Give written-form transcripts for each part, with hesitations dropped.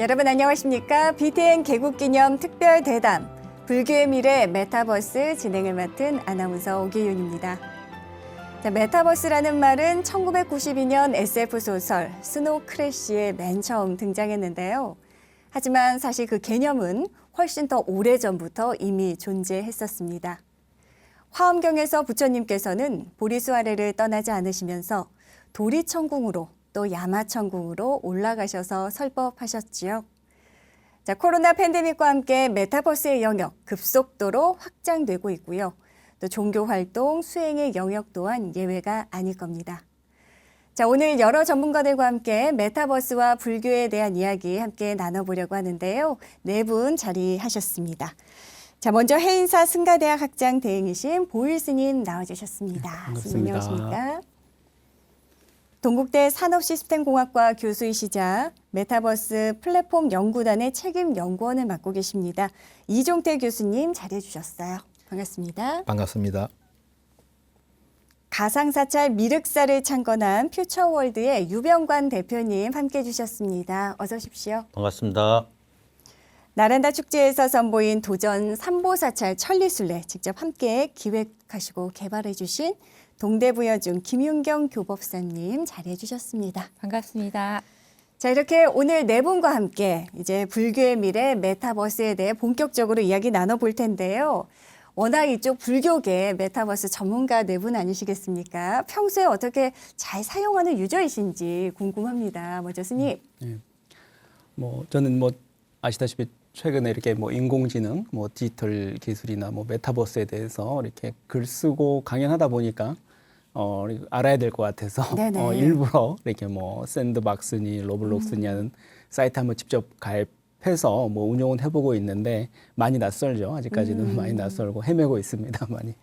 여러분 안녕하십니까? BTN 개국기념 특별대담 불교의 미래 메타버스 진행을 맡은 아나운서 오기윤입니다. 자, 메타버스라는 말은 1992년 SF 소설 스노우 크래시에 맨 처음 등장했는데요. 하지만 사실 그 개념은 훨씬 더 오래전부터 이미 존재했었습니다. 화엄경에서 부처님께서는 보리수 아래를 떠나지 않으시면서 도리천궁으로 또 야마천궁으로 올라가셔서 설법하셨지요. 자, 코로나 팬데믹과 함께 메타버스의 영역 급속도로 확장되고 있고요. 또 종교 활동, 수행의 영역 또한 예외가 아닐 겁니다. 자, 오늘 여러 전문가들과 함께 메타버스와 불교에 대한 이야기 함께 나눠보려고 하는데요. 네 분 자리하셨습니다. 자, 먼저 해인사 승가대학 학장 대행이신 보일 스님 나와주셨습니다. 반갑습니다. 안녕하십니까? 동국대 산업시스템공학과 교수이시자 메타버스 플랫폼 연구단의 책임 연구원을 맡고 계십니다. 이종태 교수님 자리해 주셨어요. 반갑습니다. 반갑습니다. 가상사찰 미륵사를 창건한 퓨처월드의 유병관 대표님 함께해 주셨습니다. 어서 오십시오. 반갑습니다. 나란다 축제에서 선보인 도전 삼보사찰 천리순례 직접 함께 기획하시고 개발해 주신 동대부여중 김윤경 교법사님 자리해 주셨습니다. 반갑습니다. 자, 이렇게 오늘 네 분과 함께 이제 불교의 미래 메타버스에 대해 본격적으로 이야기 나눠볼 텐데요. 워낙 이쪽 불교계 메타버스 전문가 네 분 아니시겠습니까? 평소에 어떻게 잘 사용하는 유저이신지 궁금합니다. 먼저 스님. 저는 아시다시피 최근에 이렇게 인공지능, 디지털 기술이나 메타버스에 대해서 이렇게 글 쓰고 강연하다 보니까 알아야 될 것 같아서 일부러 이렇게 샌드박스니 로블록스니 하는 사이트 한번 직접 가입해서 운영은 해보고 있는데 많이 낯설죠. 아직까지는 많이 낯설고 헤매고 있습니다. 많이.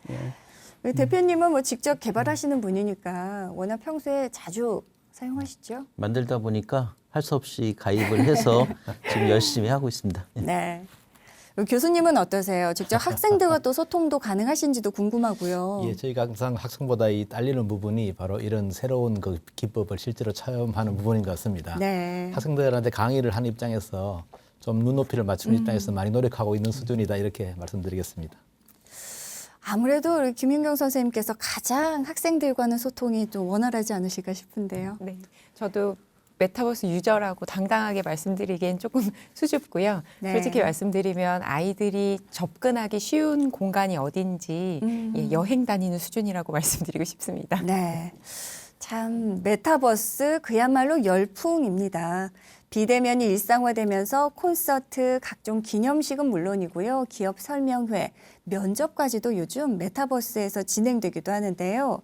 예. 대표님은 직접 개발하시는 분이니까 워낙 평소에 자주 사용하시죠? 만들다 보니까 할 수 없이 가입을 해서 지금 열심히 하고 있습니다. 네. 교수님은 어떠세요? 직접 학생들과 또 소통도 가능하신지도 궁금하고요. 예, 저희가 항상 학생보다 이 딸리는 부분이 바로 이런 새로운 그 기법을 실제로 체험하는 부분인 것 같습니다. 네. 학생들한테 강의를 하는 입장에서 좀 눈높이를 맞추는 입장에서 많이 노력하고 있는 수준이다 이렇게 말씀드리겠습니다. 아무래도 우리 김윤경 선생님께서 가장 학생들과는 소통이 좀 원활하지 않으실까 싶은데요. 네, 저도 메타버스 유저라고 당당하게 말씀드리기엔 조금 수줍고요. 네. 솔직히 말씀드리면 아이들이 접근하기 쉬운 공간이 어딘지 여행 다니는 수준이라고 말씀드리고 싶습니다. 네. 참 메타버스 그야말로 열풍입니다. 비대면이 일상화되면서 콘서트, 각종 기념식은 물론이고요. 기업 설명회, 면접까지도 요즘 메타버스에서 진행되기도 하는데요.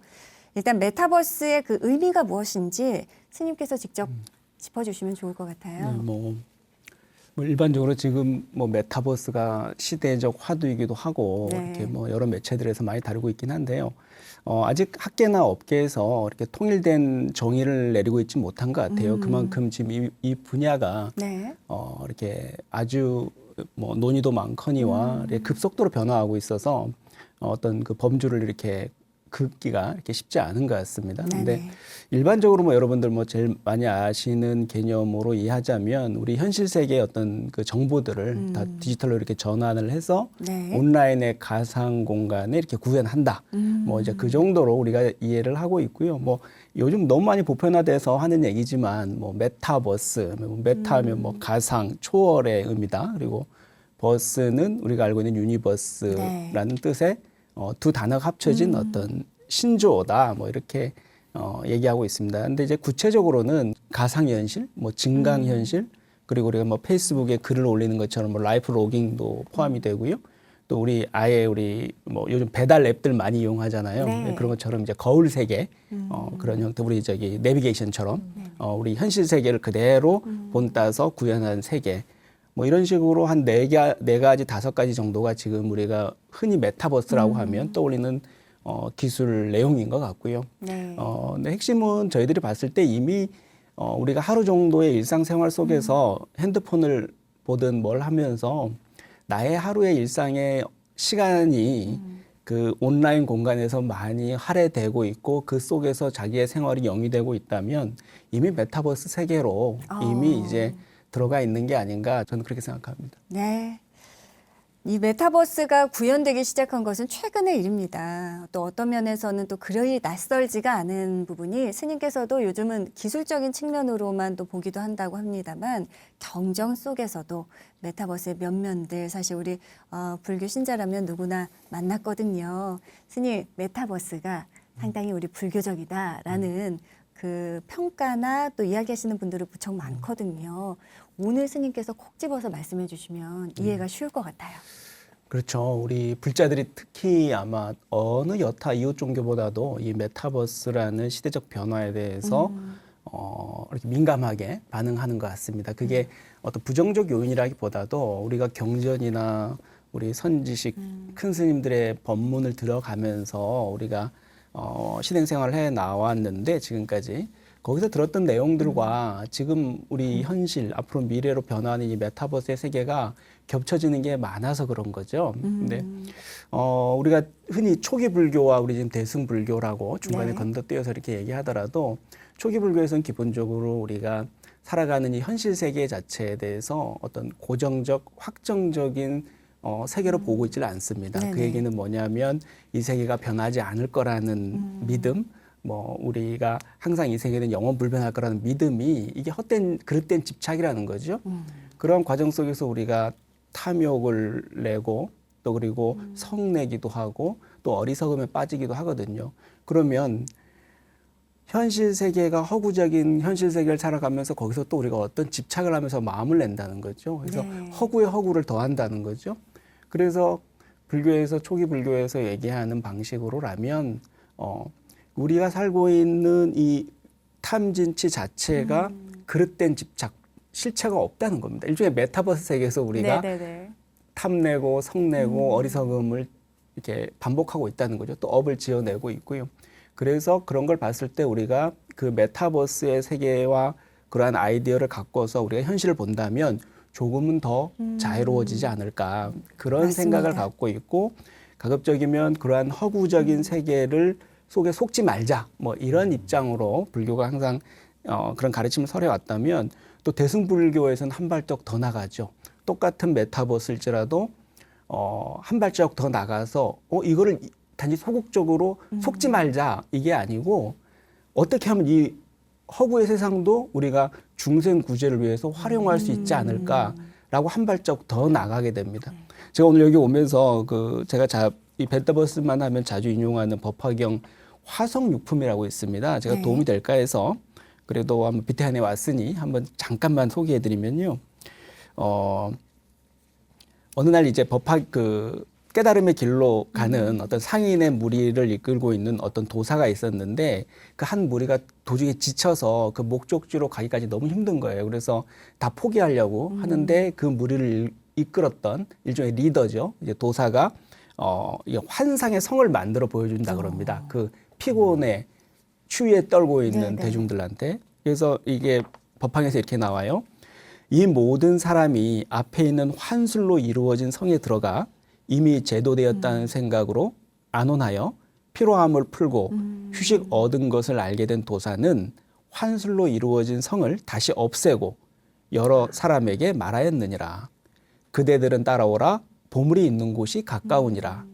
일단 메타버스의 그 의미가 무엇인지 스님께서 직접 짚어주시면 좋을 것 같아요. 일반적으로 지금 메타버스가 시대적 화두이기도 하고 네. 이렇게 여러 매체들에서 많이 다루고 있긴 한데요. 아직 학계나 업계에서 이렇게 통일된 정의를 내리고 있지 못한 것 같아요. 그만큼 지금 이 분야가 네. 이렇게 아주 논의도 많거니와 이렇게 급속도로 변화하고 있어서 어떤 그 범주를 이렇게 긋기가 이렇게 쉽지 않은 것 같습니다. 그런데 일반적으로 여러분들 제일 많이 아시는 개념으로 이해하자면 우리 현실 세계의 어떤 그 정보들을 다 디지털로 이렇게 전환을 해서 온라인의 가상 공간에 이렇게 구현한다. 이제 그 정도로 우리가 이해를 하고 있고요. 요즘 너무 많이 보편화돼서 하는 얘기지만 메타버스, 메타하면 가상, 초월의 의미다. 그리고 버스는 우리가 알고 있는 유니버스라는 뜻의 두 단어가 합쳐진 어떤 신조어다 이렇게 얘기하고 있습니다. 근데 이제 구체적으로는 가상현실, 증강현실, 그리고 우리가 페이스북에 글을 올리는 것처럼 라이프 로깅도 포함이 되고요. 또 우리 요즘 배달 앱들 많이 이용하잖아요. 네. 그런 것처럼 이제 거울 세계 그런 형태 우리 내비게이션처럼 우리 현실 세계를 그대로 본따서 구현한 세계. 이런 식으로 한 네 가지, 5가지 정도가 지금 우리가 흔히 메타버스라고 하면 떠올리는 기술 내용인 것 같고요. 네. 근데 핵심은 저희들이 봤을 때 이미 우리가 하루 정도의 일상생활 속에서 핸드폰을 보든 뭘 하면서 나의 하루의 일상의 시간이 그 온라인 공간에서 많이 할애되고 있고 그 속에서 자기의 생활이 영위되고 있다면 이미 메타버스 세계로 이미 이제 들어가 있는 게 아닌가 저는 그렇게 생각합니다. 네. 이 메타버스가 구현되기 시작한 것은 최근의 일입니다. 또 어떤 면에서는 또 그리 낯설지가 않은 부분이 스님께서도 요즘은 기술적인 측면으로만 또 보기도 한다고 합니다만 경전 속에서도 메타버스의 면면들 사실 우리 불교 신자라면 누구나 만났거든요. 스님, 메타버스가 상당히 우리 불교적이다라는 그 평가나 또 이야기하시는 분들이 무척 많거든요. 오늘 스님께서 콕 집어서 말씀해 주시면 이해가 쉬울 것 같아요. 그렇죠. 우리 불자들이 특히 아마 어느 여타 이웃 종교보다도 이 메타버스라는 시대적 변화에 대해서 이렇게 민감하게 반응하는 것 같습니다. 그게 어떤 부정적 요인이라기보다도 우리가 경전이나 우리 선지식 큰 스님들의 법문을 들어가면서 우리가 신행생활을 해 나왔는데 지금까지 거기서 들었던 내용들과 지금 우리 현실 앞으로 미래로 변화하는 이 메타버스의 세계가 겹쳐지는 게 많아서 그런 거죠. 근데 우리가 흔히 초기 불교와 우리 지금 대승 불교라고 중간에 네. 건너뛰어서 이렇게 얘기하더라도 초기 불교에서는 기본적으로 우리가 살아가는 이 현실 세계 자체에 대해서 어떤 고정적 확정적인 세계로 보고 있지를 않습니다. 네네. 그 얘기는 뭐냐면 이 세계가 변하지 않을 거라는 믿음, 뭐 우리가 항상 이 세계는 영원 불변할 거라는 믿음이 이게 헛된 그릇된 집착이라는 거죠. 그런 과정 속에서 우리가 탐욕을 내고 또 그리고 성내기도 하고 또 어리석음에 빠지기도 하거든요. 그러면 현실 세계가 허구적인 현실 세계를 살아가면서 거기서 또 우리가 어떤 집착을 하면서 마음을 낸다는 거죠. 그래서 네. 허구에 허구를 더한다는 거죠. 그래서 불교에서 초기 불교에서 얘기하는 방식으로라면 우리가 살고 있는 이 탐진치 자체가 그릇된 집착, 실체가 없다는 겁니다. 일종의 메타버스 세계에서 우리가 네네네. 탐내고 성내고 어리석음을 이렇게 반복하고 있다는 거죠. 또 업을 지어내고 있고요. 그래서 그런 걸 봤을 때 우리가 그 메타버스의 세계와 그러한 아이디어를 갖고서 우리가 현실을 본다면 조금은 더 자유로워지지 않을까 그런 맞습니다. 생각을 갖고 있고 가급적이면 그러한 허구적인 세계를 속에 속지 말자 뭐 이런 입장으로 불교가 항상 그런 가르침을 설해왔다면 또 대승불교에서는 한 발짝 더 나가죠. 똑같은 메타버스일지라도 한 발짝 더 나가서 이거를 단지 소극적으로 속지 말자 이게 아니고 어떻게 하면 이 허구의 세상도 우리가 중생 구제를 위해서 활용할 수 있지 않을까라고 한 발짝 더 나가게 됩니다. 제가 오늘 여기 오면서 제가 이 메타버스만 하면 자주 인용하는 법화경 화성육품이라고 있습니다. 제가 네. 도움이 될까 해서 그래도 한번 비태안에 왔으니 한번 잠깐만 소개해드리면요. 어느 날 이제 깨달음의 길로 가는 어떤 상인의 무리를 이끌고 있는 어떤 도사가 있었는데 그 한 무리가 도중에 지쳐서 그 목적지로 가기까지 너무 힘든 거예요. 그래서 다 포기하려고 하는데 그 무리를 이끌었던 일종의 리더죠. 이제 도사가 이게 환상의 성을 만들어 보여준다 그럽니다. 그 피곤에 추위에 떨고 있는 네네. 대중들한테. 그래서 이게 법황에서 이렇게 나와요. 이 모든 사람이 앞에 있는 환술로 이루어진 성에 들어가 이미 제도되었다는 생각으로 안온하여 피로함을 풀고 휴식 얻은 것을 알게 된 도사는 환술로 이루어진 성을 다시 없애고 여러 사람에게 말하였느니라. 그대들은 따라오라. 보물이 있는 곳이 가까우니라.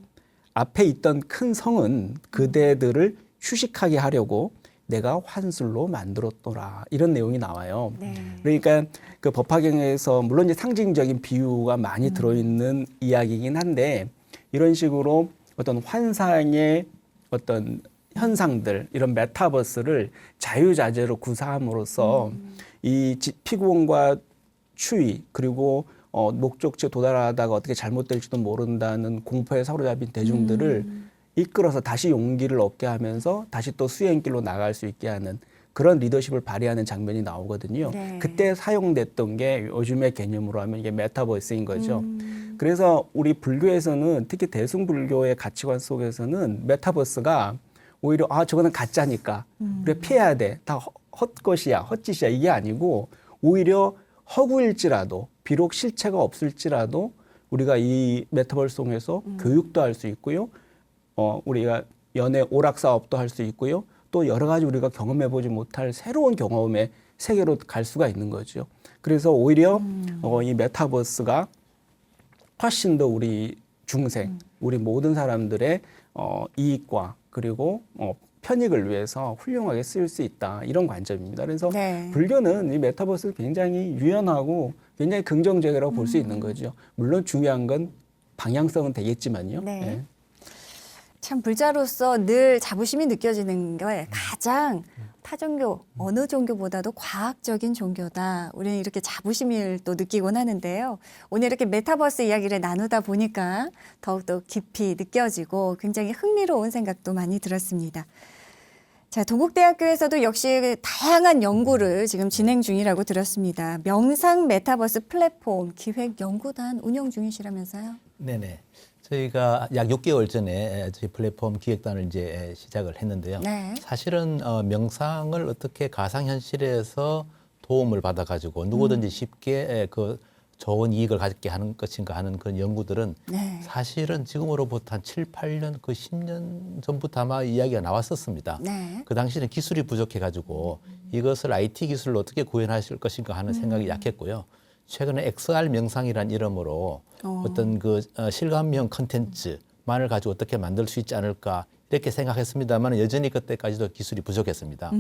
앞에 있던 큰 성은 그대들을 휴식하게 하려고 내가 환술로 만들었더라. 이런 내용이 나와요. 네. 그러니까 그 법화경에서 물론 이제 상징적인 비유가 많이 들어있는 이야기이긴 한데 이런 식으로 어떤 환상의 어떤 현상들 이런 메타버스를 자유자재로 구사함으로써 이 피곤과 추위 그리고 목적지에 도달하다가 어떻게 잘못될지도 모른다는 공포에 사로잡힌 대중들을 이끌어서 다시 용기를 얻게 하면서 다시 또 수행길로 나갈 수 있게 하는 그런 리더십을 발휘하는 장면이 나오거든요. 네. 그때 사용됐던 게 요즘의 개념으로 하면 이게 메타버스인 거죠. 그래서 우리 불교에서는 특히 대승불교의 가치관 속에서는 메타버스가 오히려 저거는 가짜니까 우리가 피해야 돼. 다 헛것이야, 헛짓이야 이게 아니고 오히려 허구일지라도 비록 실체가 없을지라도 우리가 이 메타버스 통해서 교육도 할 수 있고요. 우리가 연애 오락 사업도 할 수 있고요. 또 여러 가지 우리가 경험해보지 못할 새로운 경험의 세계로 갈 수가 있는 거죠. 그래서 오히려 이 메타버스가 훨씬 더 우리 중생, 우리 모든 사람들의 이익과 그리고 편익을 위해서 훌륭하게 쓰일 수 있다. 이런 관점입니다. 그래서 네. 불교는 이 메타버스를 굉장히 유연하고 굉장히 긍정적이라고 볼 수 있는 거죠. 물론 중요한 건 방향성은 되겠지만요. 네. 예. 참 불자로서 늘 자부심이 느껴지는 게 가장 타종교 어느 종교보다도 과학적인 종교다. 우리는 이렇게 자부심을 또 느끼곤 하는데요. 오늘 이렇게 메타버스 이야기를 나누다 보니까 더욱더 깊이 느껴지고 굉장히 흥미로운 생각도 많이 들었습니다. 자, 동국대학교에서도 역시 다양한 연구를 지금 진행 중이라고 들었습니다. 명상 메타버스 플랫폼 기획 연구단 운영 중이시라면서요? 네네. 저희가 약 6개월 전에 저희 플랫폼 기획단을 이제 시작을 했는데요. 네. 사실은 명상을 어떻게 가상현실에서 도움을 받아가지고 누구든지 쉽게 그 좋은 이익을 갖게 하는 것인가 하는 그런 연구들은 네. 사실은 지금으로부터 한 7, 8년, 그 10년 전부터 아마 이야기가 나왔었습니다. 네. 그 당시에는 기술이 부족해가지고 이것을 IT 기술로 어떻게 구현하실 것인가 하는 생각이 약했고요. 최근에 XR 명상이라는 이름으로 어떤 그 실감형 컨텐츠만을 가지고 어떻게 만들 수 있지 않을까 이렇게 생각했습니다만 여전히 그때까지도 기술이 부족했습니다.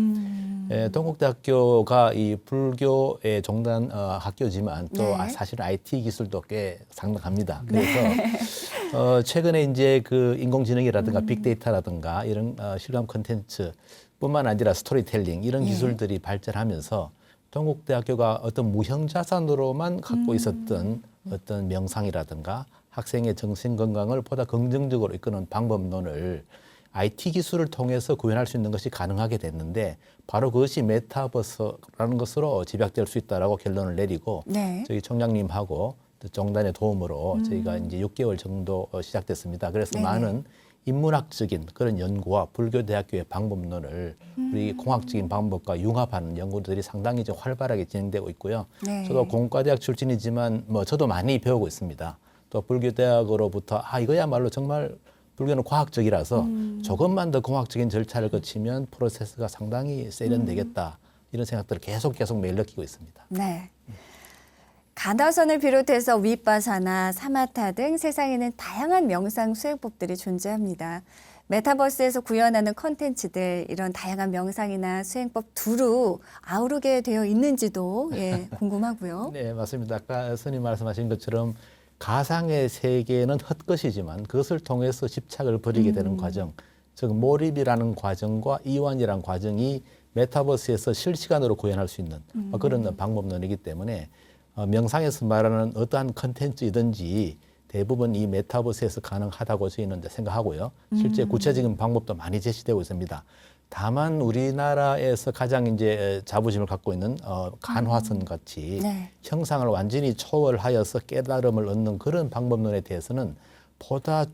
동국대학교가 이 불교의 종단 학교지만 또 네. 사실 IT 기술도 꽤 상당합니다. 그래서 최근에 이제 그 인공지능이라든가 빅데이터라든가 이런 실감 컨텐츠뿐만 아니라 스토리텔링 이런 기술들이 발전하면서 동국대학교가 어떤 무형자산으로만 갖고 있었던 어떤 명상이라든가 학생의 정신 건강을 보다 긍정적으로 이끄는 방법론을 IT 기술을 통해서 구현할 수 있는 것이 가능하게 됐는데 바로 그것이 메타버스라는 것으로 집약될 수 있다라고 결론을 내리고 네. 저희 총장님하고 또 정단의 도움으로 저희가 이제 6개월 정도 시작됐습니다. 그래서 네네. 많은 인문학적인 그런 연구와 불교대학교의 방법론을 우리 공학적인 방법과 융합하는 연구들이 상당히 좀 활발하게 진행되고 있고요. 네. 저도 공과대학 출신이지만 뭐 저도 많이 배우고 있습니다. 또 불교대학으로부터 이거야말로 정말 불교는 과학적이라서 조금만 더 공학적인 절차를 거치면 프로세스가 상당히 세련되겠다. 이런 생각들을 계속 매일 느끼고 있습니다. 네. 가나선을 비롯해서 윗바사나 사마타 등 세상에는 다양한 명상 수행법들이 존재합니다. 메타버스에서 구현하는 컨텐츠들 이런 다양한 명상이나 수행법 두루 아우르게 되어 있는지도 궁금하고요. 네, 맞습니다. 아까 스님 말씀하신 것처럼 가상의 세계는 헛것이지만 그것을 통해서 집착을 버리게 되는 과정, 즉 몰입이라는 과정과 이완이라는 과정이 메타버스에서 실시간으로 구현할 수 있는 그런 방법론이기 때문에 명상에서 말하는 어떠한 컨텐츠이든지 대부분 이 메타버스에서 가능하다고 저희는 생각하고요. 실제 구체적인 방법도 많이 제시되고 있습니다. 다만 우리나라에서 가장 이제 자부심을 갖고 있는 간화선 같이 네. 형상을 완전히 초월하여서 깨달음을 얻는 그런 방법론에 대해서는 보다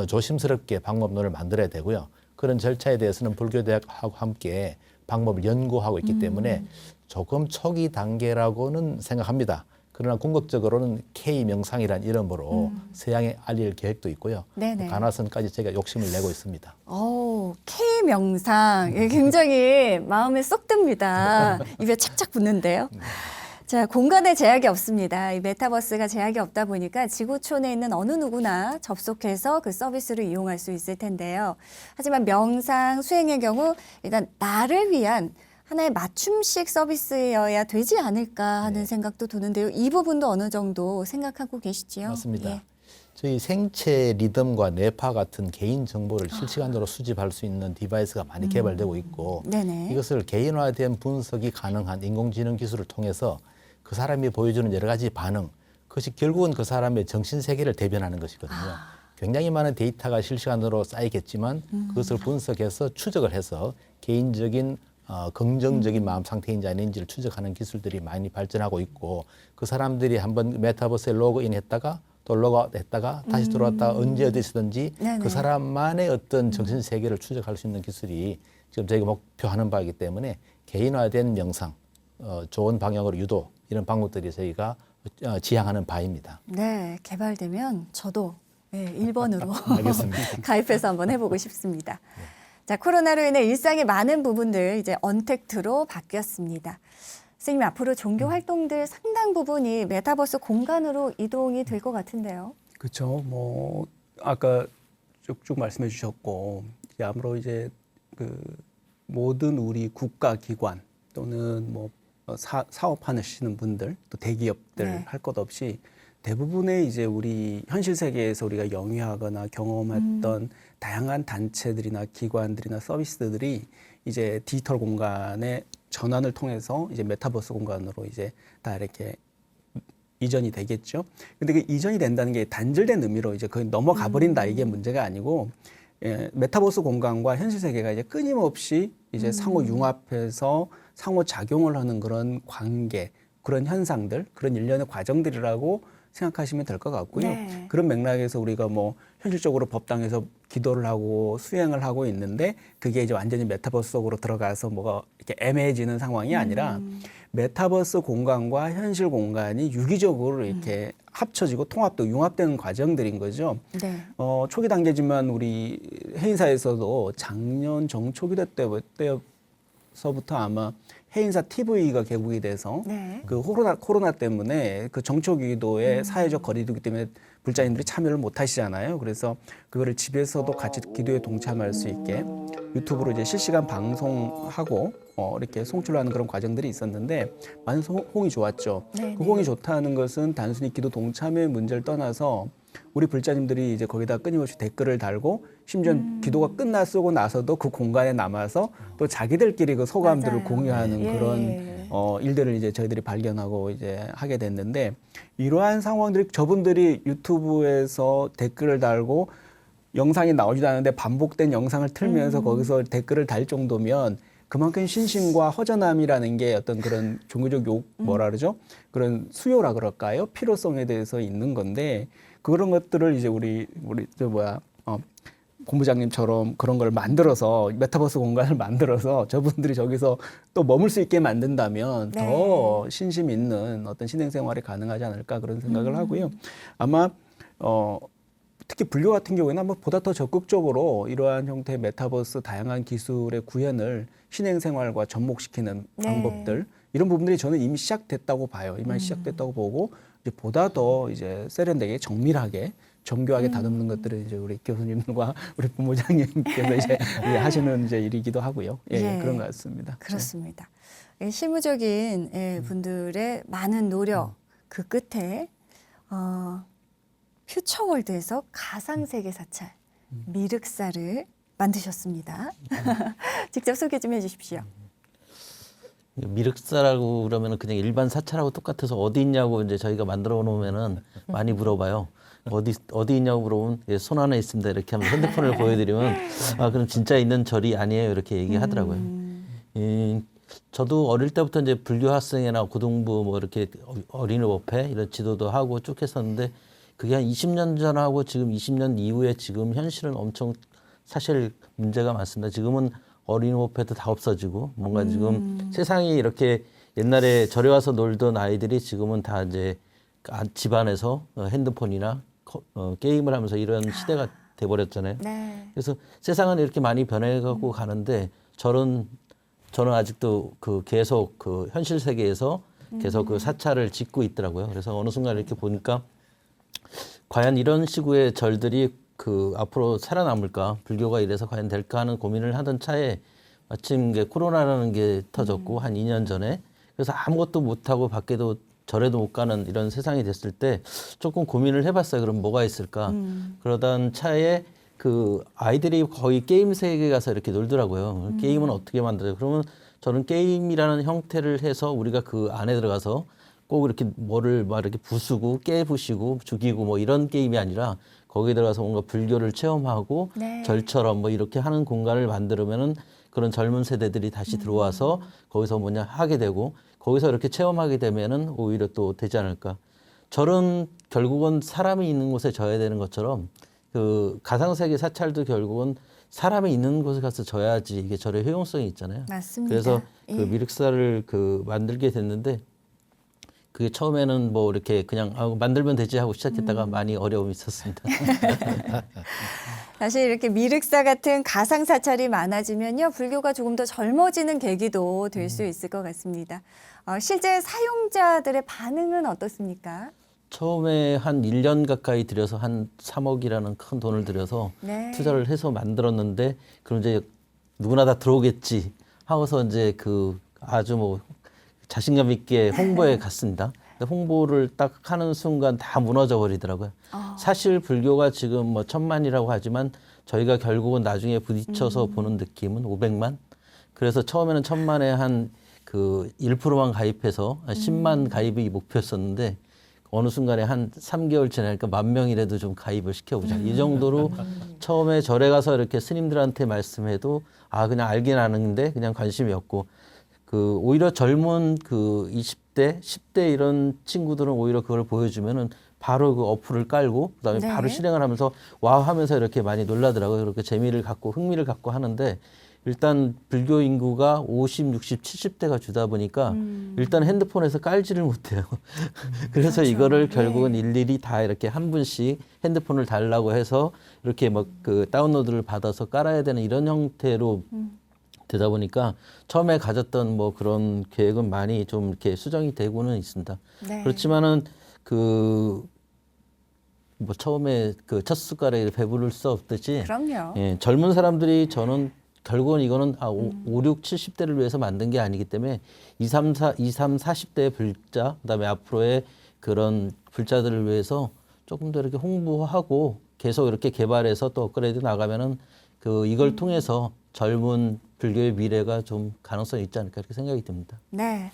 조심스럽게 방법론을 만들어야 되고요. 그런 절차에 대해서는 불교대학하고 함께 방법을 연구하고 있기 때문에 조금 초기 단계라고는 생각합니다. 그러나 궁극적으로는 K명상이라는 이름으로 서양에 알릴 계획도 있고요. 네네. 간화선까지 제가 욕심을 내고 있습니다. K명상 굉장히 마음에 쏙 듭니다. 입에 착착 붙는데요. 자, 공간에 제약이 없습니다. 이 메타버스가 제약이 없다 보니까 지구촌에 있는 어느 누구나 접속해서 그 서비스를 이용할 수 있을 텐데요. 하지만 명상, 수행의 경우 일단 나를 위한 하나의 맞춤식 서비스여야 되지 않을까 하는 생각도 드는데요. 이 부분도 어느 정도 생각하고 계시지요? 맞습니다. 예. 저희 생체 리듬과 뇌파 같은 개인 정보를 실시간으로 수집할 수 있는 디바이스가 많이 개발되고 있고 네네. 이것을 개인화된 분석이 가능한 인공지능 기술을 통해서 그 사람이 보여주는 여러 가지 반응, 그것이 결국은 그 사람의 정신세계를 대변하는 것이거든요. 굉장히 많은 데이터가 실시간으로 쌓이겠지만 그것을 분석해서 추적을 해서 개인적인 긍정적인 마음 상태인지 아닌지를 추적하는 기술들이 많이 발전하고 있고 그 사람들이 한번 메타버스에 로그인했다가 또 로그아웃했다가 다시 들어왔다가 언제 어디서든지 네네. 그 사람만의 어떤 정신 세계를 추적할 수 있는 기술이 지금 저희가 목표하는 바이기 때문에 개인화된 명상, 좋은 방향으로 유도 이런 방법들이 저희가 지향하는 바입니다. 네, 개발되면 저도 1번으로 알겠습니다. 가입해서 한번 해보고 싶습니다. 자, 코로나로 인해 일상의 많은 부분들 이제 언택트로 바뀌었습니다. 선생님, 앞으로 종교 활동들 상당 부분이 메타버스 공간으로 이동이 될 것 같은데요. 그렇죠. 뭐 아까 쭉쭉 말씀해 주셨고 아무로 이제 그 모든 우리 국가 기관 또는 뭐 사업하시는 분들 또 대기업들 네. 할 것 없이 대부분의 이제 우리 현실 세계에서 우리가 영위하거나 경험했던 다양한 단체들이나 기관들이나 서비스들이 이제 디지털 공간의 전환을 통해서 이제 메타버스 공간으로 이제 다 이렇게 이전이 되겠죠. 근데 그 이전이 된다는 게 단절된 의미로 이제 거의 넘어가 버린다 이게 문제가 아니고 메타버스 공간과 현실 세계가 이제 끊임없이 이제 상호 융합해서 상호 작용을 하는 그런 관계, 그런 현상들, 그런 일련의 과정들이라고 생각하시면 될 것 같고요. 네. 그런 맥락에서 우리가 뭐 현실적으로 법당에서 기도를 하고 수행을 하고 있는데 그게 이제 완전히 메타버스 속으로 들어가서 뭐가 이렇게 애매해지는 상황이 아니라 메타버스 공간과 현실 공간이 유기적으로 이렇게 합쳐지고 통합되고 융합되는 과정들인 거죠. 네. 초기 단계지만 우리 해인사에서도 작년 정초기 때서부터 아마 해인사 TV가 개국이 돼서 네. 그 코로나 때문에 그 정초기도의 사회적 거리두기 때문에 불자님들이 참여를 못 하시잖아요. 그래서 그거를 집에서도 같이 기도에 동참할 수 있게 유튜브로 이제 실시간 방송하고 이렇게 송출하는 그런 과정들이 있었는데 많은 호응이 좋았죠. 네, 그 호응이 좋다는 것은 단순히 기도 동참의 문제를 떠나서 우리 불자님들이 이제 거기다 끊임없이 댓글을 달고 심지어 기도가 끝나고 나서도 그 공간에 남아서 또 자기들끼리 그 소감들을 맞아요. 공유하는 예. 그런 일들을 이제 저희들이 발견하고 이제 하게 됐는데 이러한 상황들이 저분들이 유튜브에서 댓글을 달고 영상이 나오지도 않는데 반복된 영상을 틀면서 거기서 댓글을 달 정도면 그만큼 신심과 허전함이라는 게 어떤 그런 종교적 뭐라 그러죠? 그런 수요라 그럴까요? 필요성에 대해서 있는 건데 그런 것들을 이제 우리 본부장님처럼 그런 걸 만들어서 메타버스 공간을 만들어서 저분들이 저기서 또 머물 수 있게 만든다면 네. 더 신심 있는 어떤 신앙 생활이 가능하지 않을까 그런 생각을 하고요. 아마 특히 불교 같은 경우에는 아마 보다 더 적극적으로 이러한 형태의 메타버스 다양한 기술의 구현을 신앙 생활과 접목시키는 네. 방법들 이런 부분들이 저는 이미 시작됐다고 봐요. 이미 시작됐다고 보고 이제 보다 더 이제 세련되게 정밀하게 정교하게 다듬는 것들을 이제 우리 교수님과 우리 본부장님께서 이제 하시는 이제 일이기도 하고요. 예, 예. 그런 것 같습니다. 그렇습니다. 실무적인 분들의 많은 노력 그 끝에 퓨처월드에서 가상세계 사찰 미륵사를 만드셨습니다. 직접 소개 좀 해주십시오. 미륵사라고 그러면 그냥 일반 사찰하고 똑같아서 어디 있냐고 이제 저희가 만들어 놓으면은 많이 물어봐요. 어디 있냐고 물어보면 예, 손 안에 있습니다. 이렇게 하면 핸드폰을 보여드리면 아 그럼 진짜 있는 절이 아니에요. 이렇게 얘기하더라고요. 저도 어릴 때부터 이제 불교 학생회나 고등부 뭐 이렇게 어린이법회 이런 지도도 하고 쭉 했었는데 그게 한 20년 전하고 지금 20년 이후에 지금 현실은 엄청 사실 문제가 많습니다. 지금은 어린이법회도 다 없어지고 뭔가 지금 세상이 이렇게 옛날에 절에 와서 놀던 아이들이 지금은 다 이제 집안에서 핸드폰이나 게임을 하면서 이런 시대가 돼버렸잖아요. 네. 그래서 세상은 이렇게 많이 변해가고 가는데 저는 아직도 계속 현실 세계에서 계속 그 사찰을 짓고 있더라고요. 그래서 어느 순간 이렇게 보니까 과연 이런 시구의 절들이 앞으로 살아남을까, 불교가 이래서 과연 될까 하는 고민을 하던 차에 마침 이게 코로나라는 게 터졌고 한 2년 전에 그래서 아무것도 못하고 밖에도 절에도 못 가는 이런 세상이 됐을 때 조금 고민을 해봤어요. 그럼 뭐가 있을까? 그러던 차에 아이들이 거의 게임 세계에 가서 이렇게 놀더라고요. 게임은 어떻게 만들어요? 그러면 저는 게임이라는 형태를 해서 우리가 그 안에 들어가서 꼭 이렇게 뭐를 막 이렇게 부수고 깨부시고 죽이고 뭐 이런 게임이 아니라 거기에 들어가서 뭔가 불교를 체험하고 네. 절처럼 뭐 이렇게 하는 공간을 만들면은 그런 젊은 세대들이 다시 들어와서 거기서 뭐냐 하게 되고 거기서 이렇게 체험하게 되면은 오히려 또 되지 않을까. 절은 결국은 사람이 있는 곳에 져야 되는 것처럼 가상세계 사찰도 결국은 사람이 있는 곳에 가서 져야지 이게 절의 효용성이 있잖아요. 맞습니다. 그래서 예. 미륵사를 만들게 됐는데 그게 처음에는 뭐 이렇게 그냥 만들면 되지 하고 시작했다가 많이 어려움이 있었습니다. 사실 이렇게 미륵사 같은 가상 사찰이 많아지면요, 불교가 조금 더 젊어지는 계기도 될 수 있을 것 같습니다. 실제 사용자들의 반응은 어떻습니까? 처음에 한 1년 가까이 들여서 한 3억이라는 큰 돈을 들여서 네. 투자를 해서 만들었는데 그럼 이제 누구나 다 들어오겠지 하고서 이제 그 아주 뭐 자신감 있게 홍보에 갔습니다. 근데 홍보를 딱 하는 순간 다 무너져 버리더라고요. 사실 불교가 지금 뭐 1,000만이라고 하지만 저희가 결국은 나중에 부딪혀서 보는 느낌은 500만. 그래서 처음에는 1,000만에 한 그 1%만 가입해서 한 10만 가입이 목표였었는데 어느 순간에 한 3개월 지나니까 10,000명이라도 좀 가입을 시켜보자. 이 정도로 처음에 절에 가서 이렇게 스님들한테 말씀해도 그냥 알긴 아는데 그냥 관심이 없고 그 오히려 젊은 그 20대, 10대 이런 친구들은 오히려 그걸 보여주면은 바로 그 어플을 깔고 그다음에 네. 바로 실행을 하면서 와 하면서 이렇게 많이 놀라더라고요. 그렇게 재미를 갖고 흥미를 갖고 하는데 일단 불교 인구가 50, 60, 70대가 주다 보니까 일단 핸드폰에서 깔지를 못해요. 그래서 그렇죠. 이거를 네. 결국은 일일이 다 이렇게 한 분씩 핸드폰을 달라고 해서 이렇게 막 그 다운로드를 받아서 깔아야 되는 이런 형태로 되다 보니까 처음에 가졌던 뭐 그런 계획은 많이 좀 이렇게 수정이 되고는 있습니다. 네. 그렇지만은 그 뭐 처음에 그 첫 숟가락에 배부를 수 없듯이 그럼요. 예, 젊은 사람들이 저는 결국은 이거는 5, 6, 70대를 위해서 만든 게 아니기 때문에 2, 3, 40대의 불자, 그다음에 앞으로의 그런 불자들을 위해서 조금 더 이렇게 홍보하고 계속 이렇게 개발해서 또 업그레이드 나가면은 그 이걸 통해서 젊은 불교의 미래가 좀 가능성이 있지 않을까 이렇게 생각이 듭니다. 네.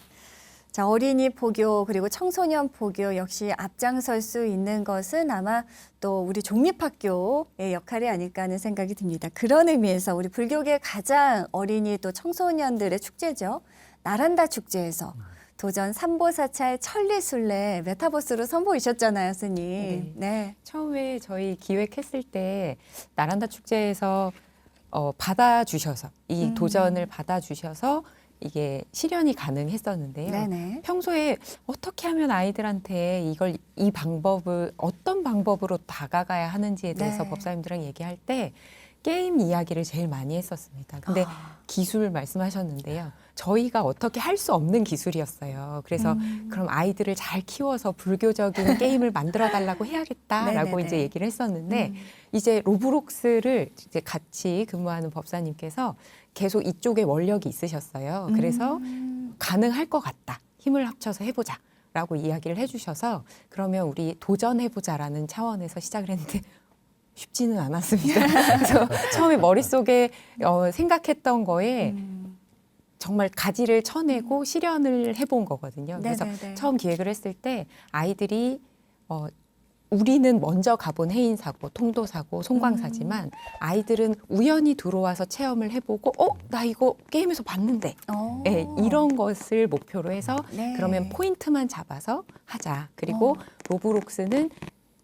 자, 어린이 포교 그리고 청소년 포교 역시 앞장설 수 있는 것은 아마 또 우리 종립학교의 역할이 아닐까 하는 생각이 듭니다. 그런 의미에서 우리 불교계 가장 어린이 또 청소년들의 축제죠. 나란다 축제에서 도전 삼보사찰 천리순례 메타버스로 선보이셨잖아요, 스님. 네. 처음에 저희 기획했을 때 나란다 축제에서 받아주셔서 이 도전을 받아주셔서 이게 실현이 가능했었는데요. 네네. 평소에 어떻게 하면 아이들한테 이 방법을 어떤 방법으로 다가가야 하는지에 대해서 네. 법사님들랑 얘기할 때 게임 이야기를 제일 많이 했었습니다. 근데 기술 말씀하셨는데요. 저희가 어떻게 할 수 없는 기술이었어요. 그래서 그럼 아이들을 잘 키워서 불교적인 게임을 만들어 달라고 해야겠다라고 네네네. 이제 얘기를 했었는데 이제 로브록스를 이제 같이 근무하는 법사님께서 계속 이쪽에 원력이 있으셨어요. 그래서 가능할 것 같다. 힘을 합쳐서 해보자라고 이야기를 해주셔서 그러면 우리 도전해보자라는 차원에서 시작을 했는데 쉽지는 않았습니다. 그래서 처음에 머릿속에 생각했던 거에 정말 가지를 쳐내고 실현을 해본 거거든요. 그래서 네네네. 처음 기획을 했을 때 아이들이 우리는 먼저 가본 해인사고, 통도사고, 송광사지만 아이들은 우연히 들어와서 체험을 해보고 나 이거 게임에서 봤는데 네, 이런 것을 목표로 해서 네. 그러면 포인트만 잡아서 하자. 그리고 로브록스는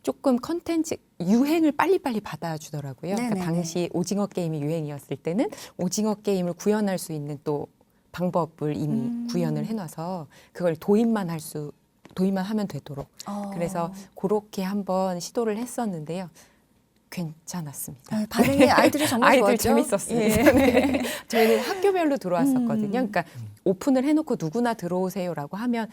조금 컨텐츠 유행을 빨리빨리 받아주더라고요. 그러니까 네네네. 당시 오징어 게임이 유행이었을 때는 오징어 게임을 구현할 수 있는 또 방법을 이미 구현을 해놔서 그걸 도입만 하면 되도록. 그래서 그렇게 한번 시도를 했었는데요. 괜찮았습니다. 네, 반응이 아이들이 정말 아이들 좋았죠? 재밌었습니다. 예. 네. 저희는 학교별로 들어왔었거든요. 그러니까 오픈을 해놓고 누구나 들어오세요라고 하면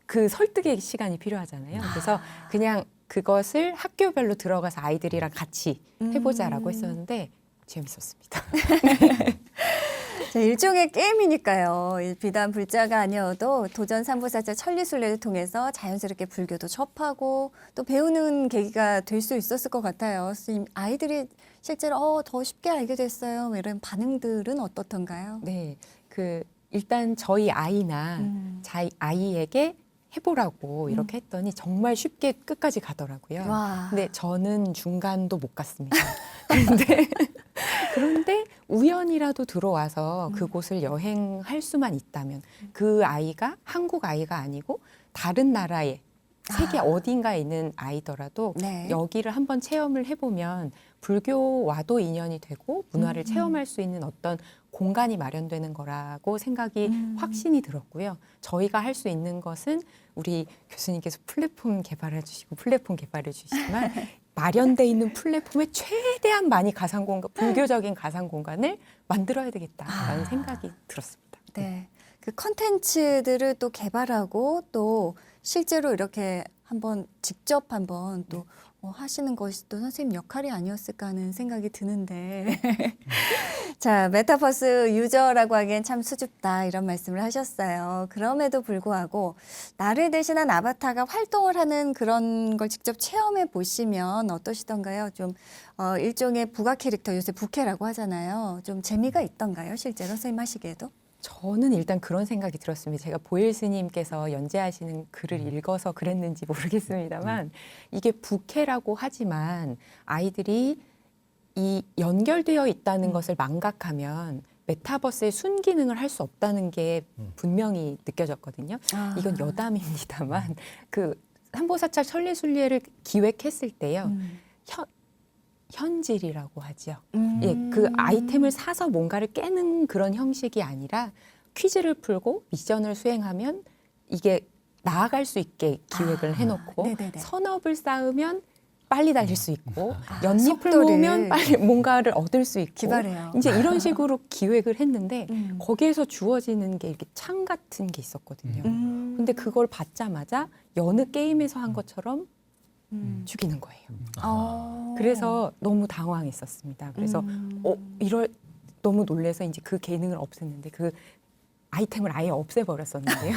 그 설득의 시간이 필요하잖아요. 그래서 그냥 그것을 학교별로 들어가서 아이들이랑 같이 해보자라고 했었는데 재밌었습니다. 자, 일종의 게임이니까요. 비단 불자가 아니어도 도전 삼보사찰 천리순례를 통해서 자연스럽게 불교도 접하고 또 배우는 계기가 될 수 있었을 것 같아요. 스님, 아이들이 실제로 더 쉽게 알게 됐어요. 뭐 이런 반응들은 어떻던가요? 네, 일단 저희 아이나 아이에게 해보라고 이렇게 했더니 정말 쉽게 끝까지 가더라고요. 와. 근데 저는 중간도 못 갔습니다. 그런데 우연이라도 들어와서 그곳을 여행할 수만 있다면 그 아이가 한국 아이가 아니고 다른 나라의 세계 어딘가에 있는 아이더라도 네. 여기를 한번 체험을 해보면 불교와도 인연이 되고 문화를 체험할 수 있는 어떤 공간이 마련되는 거라고 생각이 확신이 들었고요. 저희가 할 수 있는 것은 우리 교수님께서 플랫폼 개발해 주시고 플랫폼 개발해 주시지만 마련돼 있는 플랫폼에 최대한 많이 불교적인 가상 공간을 만들어야 되겠다라는 생각이 들었습니다. 네. 그 컨텐츠들을 또 개발하고 또 실제로 이렇게 직접 한번 또 하시는 것이 또 선생님 역할이 아니었을까 하는 생각이 드는데. 자, 메타버스 유저라고 하기엔 참 수줍다 이런 말씀을 하셨어요. 그럼에도 불구하고 나를 대신한 아바타가 활동을 하는 그런 걸 직접 체험해 보시면 어떠시던가요? 좀 일종의 부가 캐릭터, 요새 부캐라고 하잖아요. 좀 재미가 있던가요? 실제로 선생님 하시기에도? 저는 일단 그런 생각이 들었습니다. 제가 보일 스님께서 연재하시는 글을 읽어서 그랬는지 모르겠습니다만 이게 부캐라고 하지만 아이들이 이 연결되어 있다는 것을 망각하면 메타버스의 순기능을 할 수 없다는 게 분명히 느껴졌거든요. 이건 여담입니다만 그 삼보사찰 천리순례를 기획했을 때요. 현질이라고 하죠. 예, 그 아이템을 사서 뭔가를 깨는 그런 형식이 아니라 퀴즈를 풀고 미션을 수행하면 이게 나아갈 수 있게 기획을 해놓고 네네네. 선업을 쌓으면 빨리 달릴 수 있고 연잎을 속도를. 모으면 빨리 뭔가를 얻을 수 있고 기발해요. 이제 이런 식으로 기획을 했는데 거기에서 주어지는 게 이렇게 창 같은 게 있었거든요. 근데 그걸 받자마자 여느 게임에서 한 것처럼 죽이는 거예요. 그래서 너무 당황했었습니다. 그래서 너무 놀래서 이제 그 기능을 없앴는데 그 아이템을 아예 없애버렸었는데요.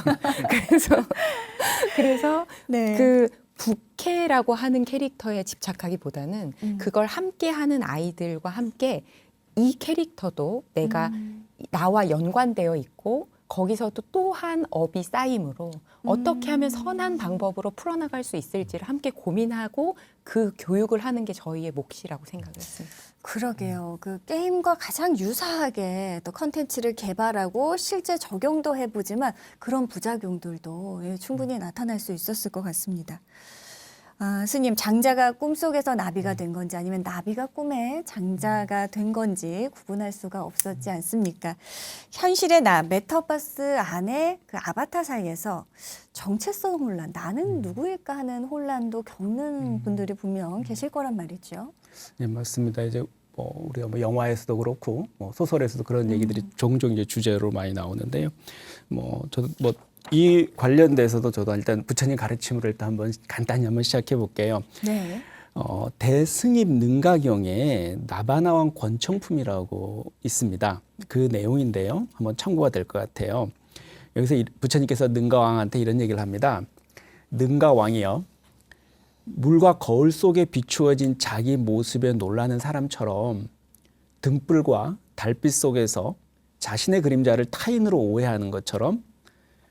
그래서 네. 그 부캐라고 하는 캐릭터에 집착하기보다는 그걸 함께하는 아이들과 함께 이 캐릭터도 내가 나와 연관되어 있고 거기서도 또한 업이 쌓임으로 어떻게 하면 선한 방법으로 풀어나갈 수 있을지를 함께 고민하고 그 교육을 하는 게 저희의 몫이라고 생각을 했습니다. 그러게요. 그 게임과 가장 유사하게 또 컨텐츠를 개발하고 실제 적용도 해보지만 그런 부작용들도 충분히 나타날 수 있었을 것 같습니다. 스님, 장자가 꿈속에서 나비가 된 건지 아니면 나비가 꿈에 장자가 된 건지 구분할 수가 없었지 않습니까? 현실의 메타버스 안에 그 아바타 사이에서 정체성 혼란, 나는 누구일까 하는 혼란도 겪는 분들이 분명 계실 거란 말이죠. 네, 맞습니다. 이제 우리가 영화에서도 그렇고 소설에서도 그런 얘기들이 종종 이제 주제로 많이 나오는데요. 저도 이 관련돼서도 저도 일단 부처님 가르침으로 일단 간단히 한번 시작해 볼게요. 네. 대승입 능가경에 나바나왕 권총품이라고 있습니다. 그 내용인데요. 한번 참고가 될 것 같아요. 여기서 부처님께서 능가왕한테 이런 얘기를 합니다. 능가왕이요. 물과 거울 속에 비추어진 자기 모습에 놀라는 사람처럼 등불과 달빛 속에서 자신의 그림자를 타인으로 오해하는 것처럼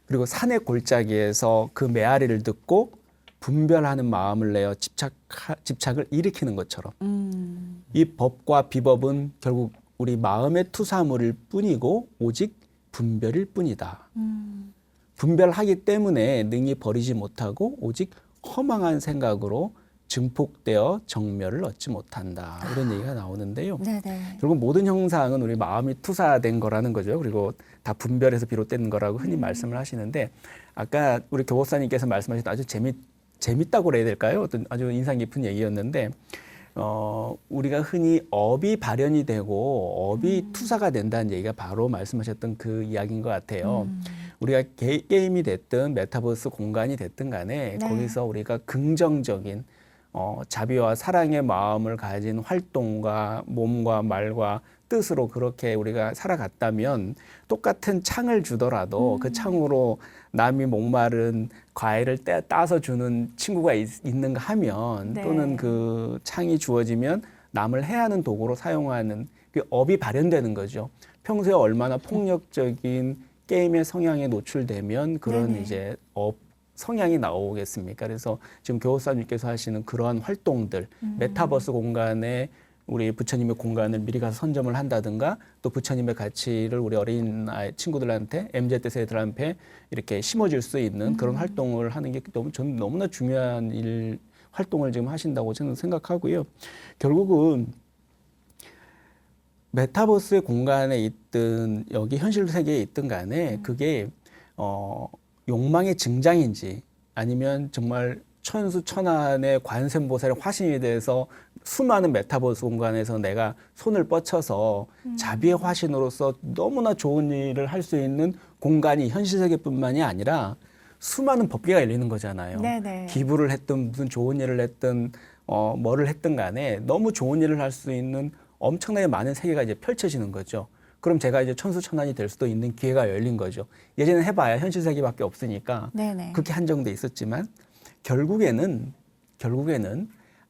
그리고 산의 골짜기에서 그 메아리를 듣고 분별하는 마음을 내어 집착을 일으키는 것처럼 이 법과 비법은 결국 우리 마음의 투사물일 뿐이고 오직 분별일 뿐이다. 분별하기 때문에 능히 버리지 못하고 오직 허망한 생각으로 증폭되어 정멸을 얻지 못한다. 이런 얘기가 나오는데요. 네네. 결국 모든 형상은 우리 마음이 투사된 거라는 거죠. 그리고 다 분별에서 비롯된 거라고 흔히 말씀을 하시는데 아까 우리 교보사님께서 말씀하셨던 아주 재밌다고 그래야 될까요? 어떤 아주 인상 깊은 얘기였는데 우리가 흔히 업이 발현이 되고 업이 투사가 된다는 얘기가 바로 말씀하셨던 그 이야기인 것 같아요. 우리가 게임이 됐든 메타버스 공간이 됐든 간에 네. 거기서 우리가 긍정적인 자비와 사랑의 마음을 가진 활동과 몸과 말과 뜻으로 그렇게 우리가 살아갔다면 똑같은 창을 주더라도 그 창으로 남이 목마른 과일을 따서 주는 친구가 있는가 하면 네. 또는 그 창이 주어지면 남을 해하는 도구로 사용하는 그 업이 발현되는 거죠. 평소에 얼마나 폭력적인 게임의 성향에 노출되면 그런 네네. 이제 성향이 나오겠습니까? 그래서 지금 교호사님께서 하시는 그러한 활동들, 메타버스 공간에 우리 부처님의 공간을 미리 가서 선점을 한다든가 또 부처님의 가치를 우리 어린 아이 친구들한테 MZ 세대들한테 이렇게 심어줄 수 있는 그런 활동을 하는 게 저는 너무나 중요한 활동을 지금 하신다고 저는 생각하고요. 결국은 메타버스의 공간에 있든 여기 현실 세계에 있든 간에 그게 욕망의 증장인지 아니면 정말 천수천안의 관세음보살의 화신이 돼서 수많은 메타버스 공간에서 내가 손을 뻗쳐서 자비의 화신으로서 너무나 좋은 일을 할 수 있는 공간이 현실 세계뿐만이 아니라 수많은 법계가 열리는 거잖아요. 네네. 기부를 했든 무슨 좋은 일을 했든 뭐를 했든 간에 너무 좋은 일을 할 수 있는 엄청나게 많은 세계가 이제 펼쳐지는 거죠. 그럼 제가 이제 천수천안이 될 수도 있는 기회가 열린 거죠. 예전에 해봐야 현실 세계밖에 없으니까 네네. 그렇게 한정돼 있었지만 결국에는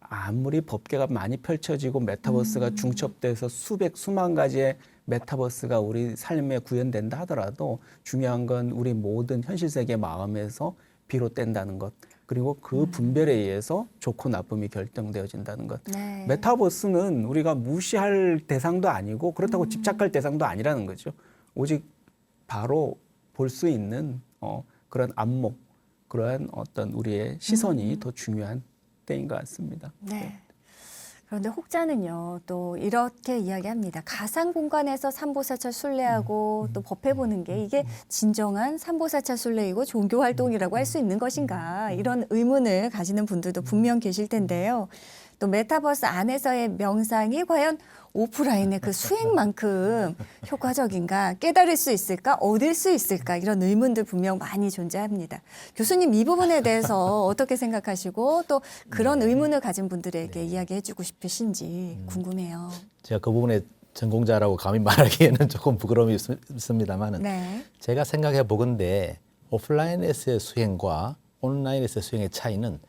아무리 법계가 많이 펼쳐지고 메타버스가 중첩돼서 수만 가지의 메타버스가 우리 삶에 구현된다 하더라도 중요한 건 우리 모든 현실 세계 마음에서 비롯된다는 것. 그리고 그 분별에 의해서 좋고 나쁨이 결정되어진다는 것. 네. 메타버스는 우리가 무시할 대상도 아니고 그렇다고 집착할 대상도 아니라는 거죠. 오직 바로 볼 수 있는 그런 안목, 그러한 어떤 우리의 시선이 더 중요한 때인 것 같습니다. 네. 그런데 혹자는요, 또 이렇게 이야기합니다. 가상 공간에서 삼보사찰 순례하고 또 법회 보는 게 이게 진정한 삼보사찰 순례이고 종교 활동이라고 할 수 있는 것인가? 이런 의문을 가지는 분들도 분명 계실 텐데요. 또 메타버스 안에서의 명상이 과연 오프라인의 그 수행만큼 효과적인가, 깨달을 수 있을까, 얻을 수 있을까, 이런 의문들 분명 많이 존재합니다. 교수님, 이 부분에 대해서 어떻게 생각하시고 또 그런 의문을 가진 분들에게 이야기해 주고 싶으신지 궁금해요. 제가 그 부분에 전공자라고 감히 말하기에는 조금 부끄러움이 있습니다만은 네. 제가 생각해 보건대 오프라인에서의 수행과 온라인에서의 수행의 차이는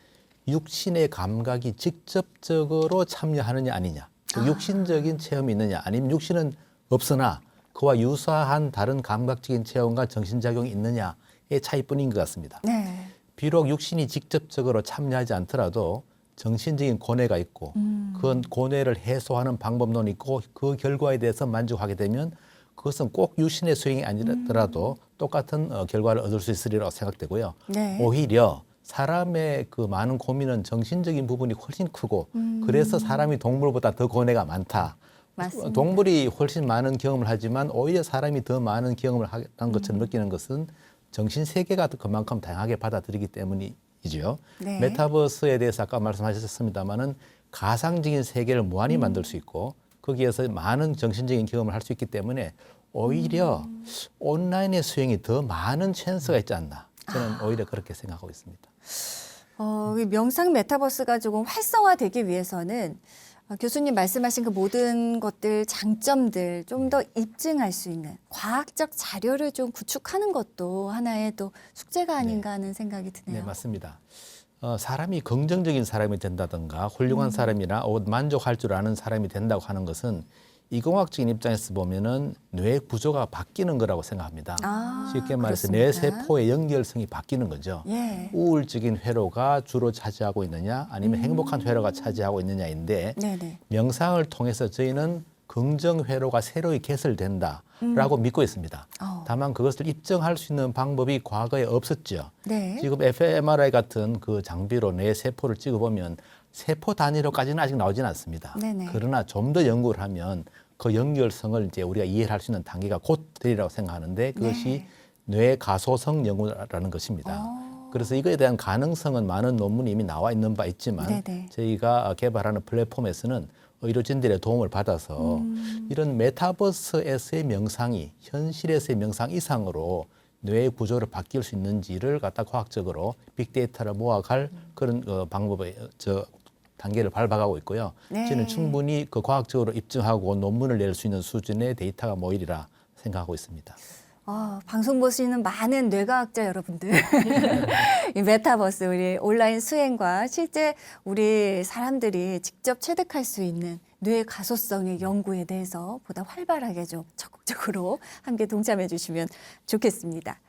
육신의 감각이 직접적으로 참여하느냐 아니냐, 즉 육신적인 체험이 있느냐 아니면 육신은 없으나 그와 유사한 다른 감각적인 체험과 정신작용이 있느냐의 차이뿐인 것 같습니다. 네. 비록 육신이 직접적으로 참여하지 않더라도 정신적인 고뇌가 있고 그 고뇌를 해소하는 방법론이 있고 그 결과에 대해서 만족하게 되면 그것은 꼭 육신의 수행이 아니더라도 똑같은 결과를 얻을 수 있으리라고 생각되고요. 네. 오히려 사람의 그 많은 고민은 정신적인 부분이 훨씬 크고 그래서 사람이 동물보다 더 고뇌가 많다. 맞습니다. 동물이 훨씬 많은 경험을 하지만 오히려 사람이 더 많은 경험을 한 것처럼 느끼는 것은 정신 세계가 그만큼 다양하게 받아들이기 때문이죠. 네. 메타버스에 대해서 아까 말씀하셨습니다마는 가상적인 세계를 무한히 만들 수 있고 거기에서 많은 정신적인 경험을 할 수 있기 때문에 오히려 온라인의 수행이 더 많은 찬스가 있지 않나. 저는 오히려 그렇게 생각하고 있습니다. 이 명상 메타버스가 조금 활성화되기 위해서는 교수님 말씀하신 그 모든 것들, 장점들 좀 더 입증할 수 있는 과학적 자료를 좀 구축하는 것도 하나의 또 숙제가 아닌가 하는 생각이 드네요. 네, 맞습니다. 사람이 긍정적인 사람이 된다든가 훌륭한 사람이나 만족할 줄 아는 사람이 된다고 하는 것은 이공학적인 입장에서 보면은 뇌 구조가 바뀌는 거라고 생각합니다. 쉽게 말해서 뇌 그렇습니까? 세포의 연결성이 바뀌는 거죠. 예. 우울적인 회로가 주로 차지하고 있느냐 아니면 행복한 회로가 차지하고 있느냐인데 네네. 명상을 통해서 저희는 긍정 회로가 새로이 개설된다라고 믿고 있습니다. 다만 그것을 입증할 수 있는 방법이 과거에 없었죠. 네. 지금 fMRI 같은 그 장비로 뇌 세포를 찍어보면 세포 단위로까지는 아직 나오지는 않습니다. 네네. 그러나 좀 더 연구를 하면 그 연결성을 이제 우리가 이해를 할 수 있는 단계가 곧 되리라고 생각하는데 그것이 뇌 가소성 연구라는 것입니다. 그래서 이거에 대한 가능성은 많은 논문이 이미 나와 있는 바 있지만 네네. 저희가 개발하는 플랫폼에서는 의료진들의 도움을 받아서 이런 메타버스에서의 명상이 현실에서의 명상 이상으로 뇌의 구조를 바뀔 수 있는지를 갖다 과학적으로 빅데이터를 모아갈 그런 방법의 단계를 밟아가고 있고요. 네. 저는 충분히 그 과학적으로 입증하고 논문을 낼 수 있는 수준의 데이터가 모이리라 생각하고 있습니다. 방송 보시는 많은 뇌과학자 여러분들, 이 메타버스, 우리 온라인 수행과 실제 우리 사람들이 직접 체득할 수 있는 뇌 가소성의 연구에 대해서 보다 활발하게 좀 적극적으로 함께 동참해 주시면 좋겠습니다.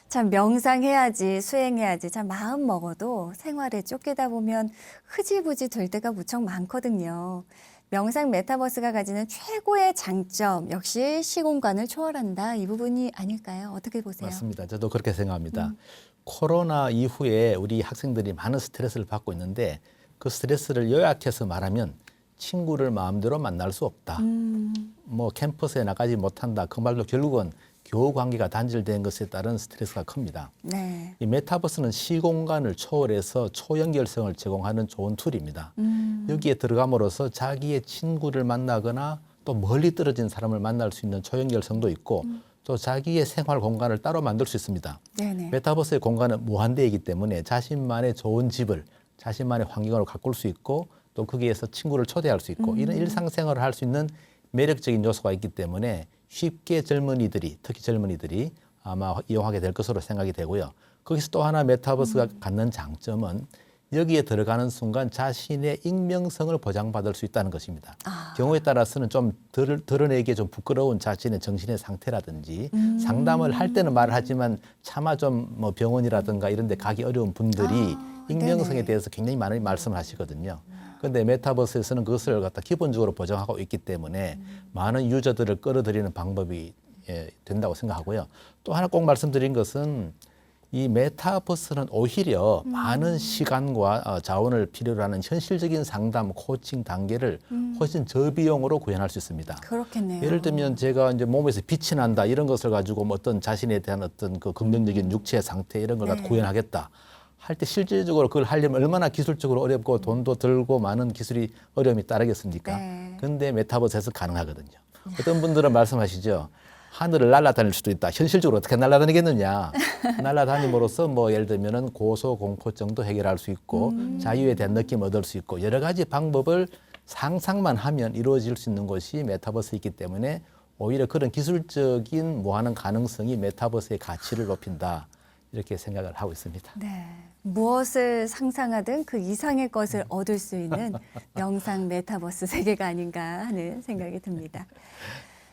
참 명상해야지, 수행해야지, 참 마음 먹어도 생활에 쫓기다 보면 흐지부지 될 때가 무척 많거든요. 명상 메타버스가 가지는 최고의 장점 역시 시공간을 초월한다. 이 부분이 아닐까요? 어떻게 보세요? 맞습니다. 저도 그렇게 생각합니다. 코로나 이후에 우리 학생들이 많은 스트레스를 받고 있는데 그 스트레스를 요약해서 말하면 친구를 마음대로 만날 수 없다. 뭐 캠퍼스에 나가지 못한다. 그 말도 결국은 교우 관계가 단절된 것에 따른 스트레스가 큽니다. 네. 이 메타버스는 시공간을 초월해서 초연결성을 제공하는 좋은 툴입니다. 여기에 들어감으로써 자기의 친구를 만나거나 또 멀리 떨어진 사람을 만날 수 있는 초연결성도 있고 또 자기의 생활 공간을 따로 만들 수 있습니다. 네네. 메타버스의 공간은 무한대이기 때문에 자신만의 좋은 집을 자신만의 환경으로 가꿀 수 있고 또 거기에서 친구를 초대할 수 있고 이런 일상생활을 할 수 있는 매력적인 요소가 있기 때문에 쉽게 젊은이들이 특히 젊은이들이 아마 이용하게 될 것으로 생각이 되고요. 거기서 또 하나 메타버스가 갖는 장점은 여기에 들어가는 순간 자신의 익명성을 보장받을 수 있다는 것입니다. 경우에 따라서는 좀 드러내기에 좀 부끄러운 자신의 정신의 상태라든지 상담을 할 때는 말을 하지만 차마 좀 뭐 병원이라든가 이런 데 가기 어려운 분들이 익명성에 네네. 대해서 굉장히 많은 말씀을 하시거든요. 그런데 메타버스에서는 그것을 갖다 기본적으로 보장하고 있기 때문에 많은 유저들을 끌어들이는 방법이 된다고 생각하고요. 또 하나 꼭 말씀드린 것은 이 메타버스는 오히려 많은 시간과 자원을 필요로 하는 현실적인 상담, 코칭 단계를 훨씬 저비용으로 구현할 수 있습니다. 그렇겠네요. 예를 들면 제가 이제 몸에서 빛이 난다 이런 것을 가지고 뭐 어떤 자신에 대한 어떤 그 긍정적인 육체의 상태 이런 걸 갖다 네. 구현하겠다. 할 때 실질적으로 그걸 하려면 얼마나 기술적으로 어렵고 돈도 들고 많은 기술이 어려움이 따르겠습니까? 네. 근데 메타버스에서 가능하거든요. 어떤 분들은 말씀하시죠. 하늘을 날아다닐 수도 있다. 현실적으로 어떻게 날아다니겠느냐. 날아다님으로써 뭐 예를 들면은 고소공포증도 해결할 수 있고 자유에 대한 느낌 얻을 수 있고 여러 가지 방법을 상상만 하면 이루어질 수 있는 것이 메타버스이기 때문에 오히려 그런 기술적인 무한한 가능성이 메타버스의 가치를 높인다. 이렇게 생각을 하고 있습니다. 네. 무엇을 상상하든 그 이상의 것을 얻을 수 있는 명상 메타버스 세계가 아닌가 하는 생각이 듭니다.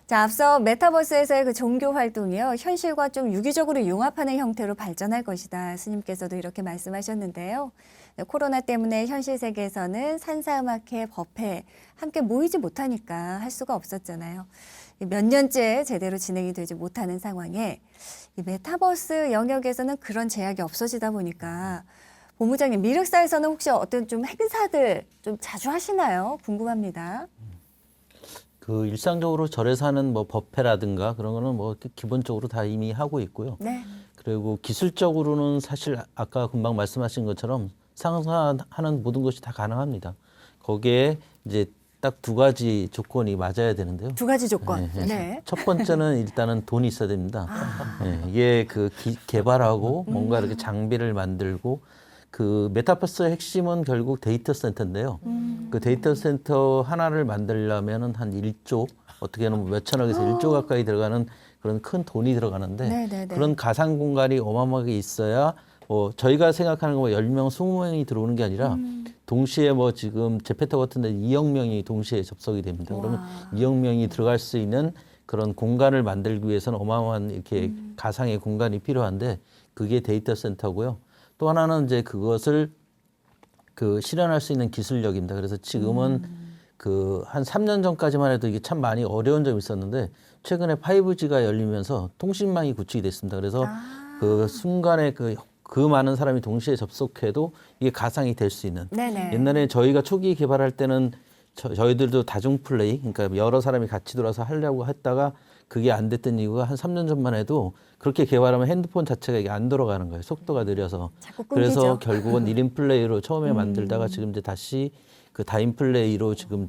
자, 앞서 메타버스에서의 그 종교 활동이요, 현실과 좀 유기적으로 융합하는 형태로 발전할 것이다. 스님께서도 이렇게 말씀하셨는데요. 네, 코로나 때문에 현실 세계에서는 산사음악회, 법회 함께 모이지 못하니까 할 수가 없었잖아요. 몇 년째 제대로 진행이 되지 못하는 상황에 이 메타버스 영역에서는 그런 제약이 없어지다 보니까 본부장님, 미륵사에서는 혹시 어떤 좀 행사들 좀 자주 하시나요? 궁금합니다. 그 일상적으로 절에서 하는 뭐 법회라든가 그런 거는 뭐 기본적으로 다 이미 하고 있고요. 네. 그리고 기술적으로는 사실 아까 금방 말씀하신 것처럼 상상하는 모든 것이 다 가능합니다. 거기에 이제 딱 두 가지 조건이 맞아야 되는데요. 두 가지 조건. 네. 네. 첫 번째는 일단은 돈이 있어야 됩니다. 네, 이게 그 개발하고 뭔가 이렇게 장비를 만들고 그 메타버스의 핵심은 결국 데이터 센터인데요. 그 데이터 센터 하나를 만들려면은 한 1조, 어떻게 보면 몇천억에서 1조 가까이 들어가는 그런 큰 돈이 들어가는데 네네네. 그런 가상 공간이 어마어마하게 있어야 저희가 생각하는 거 10명, 20명이 들어오는 게 아니라 동시에 뭐 지금 제페토 같은 데 2억 명이 동시에 접속이 됩니다. 그러면 2억 명이 들어갈 수 있는 그런 공간을 만들기 위해서는 어마어마한 이렇게 가상의 공간이 필요한데 그게 데이터 센터고요. 또 하나는 이제 그것을 그 실현할 수 있는 기술력입니다. 그래서 지금은 그 한 3년 전까지만 해도 이게 참 많이 어려운 점이 있었는데 최근에 5G가 열리면서 통신망이 구축이 됐습니다. 그래서 그 순간에 그 많은 사람이 동시에 접속해도 이게 가상이 될 수 있는. 네네. 옛날에 저희가 초기 개발할 때는 저희들도 다중 플레이, 그러니까 여러 사람이 같이 들어와서 하려고 했다가 그게 안 됐던 이유가 한 3년 전만 해도 그렇게 개발하면 핸드폰 자체가 이게 안 돌아가는 거예요. 속도가 느려서. 자꾸 끊기죠. 그래서 결국은 1인 플레이로 처음에 만들다가 지금 이제 다시 그 다인 플레이로 지금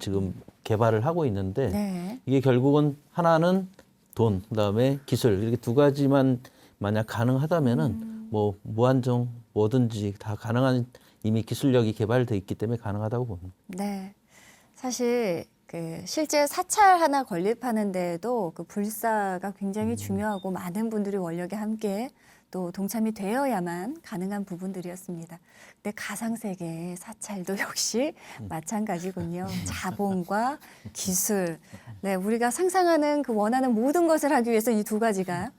개발을 하고 있는데 네. 이게 결국은 하나는 돈, 그다음에 기술 이렇게 두 가지만 만약 가능하다면은 뭐 무한정 뭐든지 다 가능한 이미 기술력이 개발돼 있기 때문에 가능하다고 봅니다. 네. 사실 그 실제 사찰 하나 건립하는데도 그 불사가 굉장히 중요하고 많은 분들이 원력에 함께 또 동참이 되어야만 가능한 부분들이었습니다. 근데 가상세계의 사찰도 역시 마찬가지군요. 자본과 기술. 네, 우리가 상상하는 그 원하는 모든 것을 하기 위해서 이 두 가지가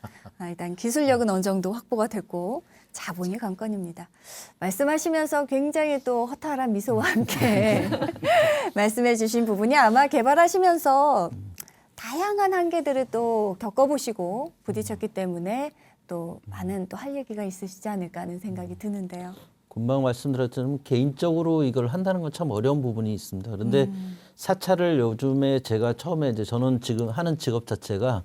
일단 기술력은 어느 정도 확보가 됐고 자본이 관건입니다. 말씀하시면서 굉장히 또 허탈한 미소와 함께 말씀해 주신 부분이 아마 개발하시면서 다양한 한계들을 또 겪어보시고 부딪혔기 때문에 또 많은 또 할 얘기가 있으시지 않을까 하는 생각이 드는데요. 금방 말씀드렸지만 개인적으로 이걸 한다는 건 참 어려운 부분이 있습니다. 그런데 사찰을 요즘에 제가 처음에 이제 저는 지금 하는 직업 자체가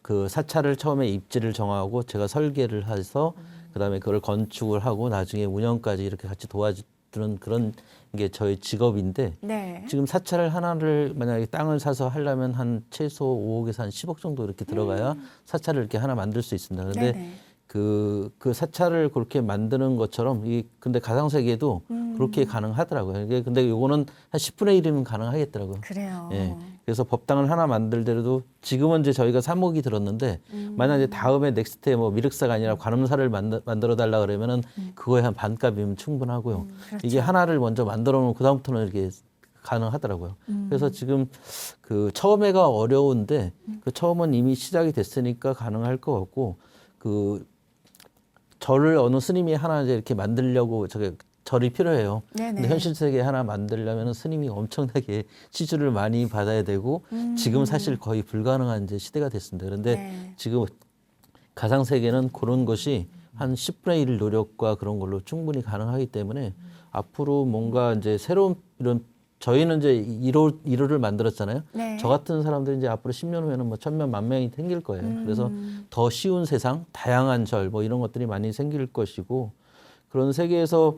그 사찰을 처음에 입지를 정하고 제가 설계를 해서 그다음에 그걸 건축을 하고 나중에 운영까지 이렇게 같이 도와주는 그런 게 저희 직업인데 네. 지금 사찰을 하나를 만약에 땅을 사서 하려면 한 최소 5억에서 한 10억 정도 이렇게 들어가야 사찰을 이렇게 하나 만들 수 있습니다. 그런데 네네. 그 사찰을 그렇게 만드는 것처럼 근데 가상세계도 그렇게 가능하더라고요. 이게 근데 요거는 한 10분의 1이면 가능하겠더라고요. 그래요. 예. 그래서 법당을 하나 만들더라도 지금은 이제 저희가 3억이 들었는데 만약에 다음에 넥스트에 뭐 미륵사가 아니라 관음사를 만들어 달라 그러면은 그거에 한 반값이면 충분하고요. 그렇죠. 이게 하나를 먼저 만들어 놓고 그다음부터는 이렇게 가능하더라고요. 그래서 지금 그 처음에가 어려운데 그 처음은 이미 시작이 됐으니까 가능할 것 같고 그 절을 어느 스님이 하나 이제 이렇게 만들려고 절이 필요해요. 네네. 근데 현실 세계 하나 만들려면 스님이 엄청나게 시주를 많이 받아야 되고 지금 사실 거의 불가능한 이제 시대가 됐습니다. 그런데 네. 지금 가상 세계는 그런 것이 한 10분의 1 노력과 그런 걸로 충분히 가능하기 때문에 앞으로 뭔가 이제 새로운 이런 저희는 이제 1호를 만들었잖아요. 네. 저 같은 사람들이 이제 앞으로 10년 후에는 뭐 1000명, 10,000명이 생길 거예요. 그래서 더 쉬운 세상, 다양한 절 뭐 이런 것들이 많이 생길 것이고 그런 세계에서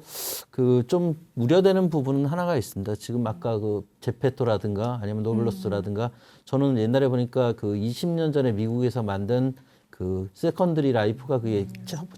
그 좀 우려되는 부분은 하나가 있습니다. 지금 아까 그 제페토라든가 아니면 노블러스라든가 저는 옛날에 보니까 그 20년 전에 미국에서 만든 그 세컨드리 라이프가 그게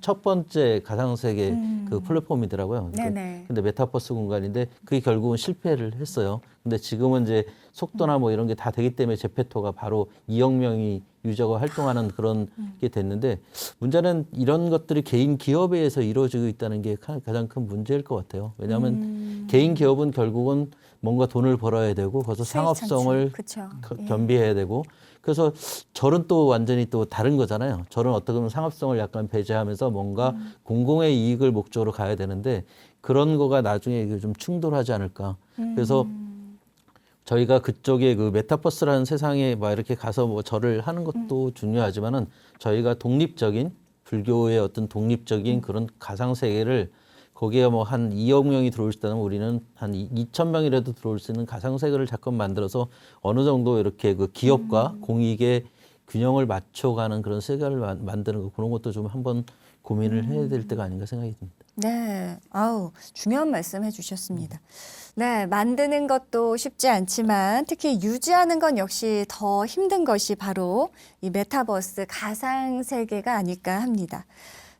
첫 번째 가상세계 그 플랫폼이더라고요. 네네. 근데 메타버스 공간인데 그게 결국은 실패를 했어요. 근데 지금은 이제 속도나 뭐 이런 게 다 되기 때문에 제페토가 바로 2억 명이 유저가 활동하는 그런 게 됐는데 문제는 이런 것들이 개인 기업에 의해서 이루어지고 있다는 게 가장 큰 문제일 것 같아요. 왜냐하면 개인 기업은 결국은 뭔가 돈을 벌어야 되고 거기서 수익 상업성을 창출. 그쵸. 예. 겸비해야 되고 그래서 절은 또 완전히 또 다른 거잖아요. 절은 어떻게 보면 상업성을 약간 배제하면서 뭔가 공공의 이익을 목적으로 가야 되는데 그런 거가 나중에 좀 충돌하지 않을까. 그래서 저희가 그쪽에 그 메타버스라는 세상에 막 이렇게 가서 뭐 절을 하는 것도 중요하지만은 저희가 독립적인 불교의 어떤 독립적인 그런 가상 세계를 거기에 뭐 한 2억 명이 들어올 수 있다면 우리는 한 2,000명이라도 들어올 수 있는 가상 세계를 자꾸 만들어서 어느 정도 이렇게 그 기업과 공익의 균형을 맞춰가는 그런 세계를 만드는 거 그런 것도 좀 한번 고민을 해야 될 때가 아닌가 생각이 듭니다. 네, 아우 중요한 말씀 해주셨습니다. 네, 만드는 것도 쉽지 않지만 특히 유지하는 건 역시 더 힘든 것이 바로 이 메타버스 가상 세계가 아닐까 합니다.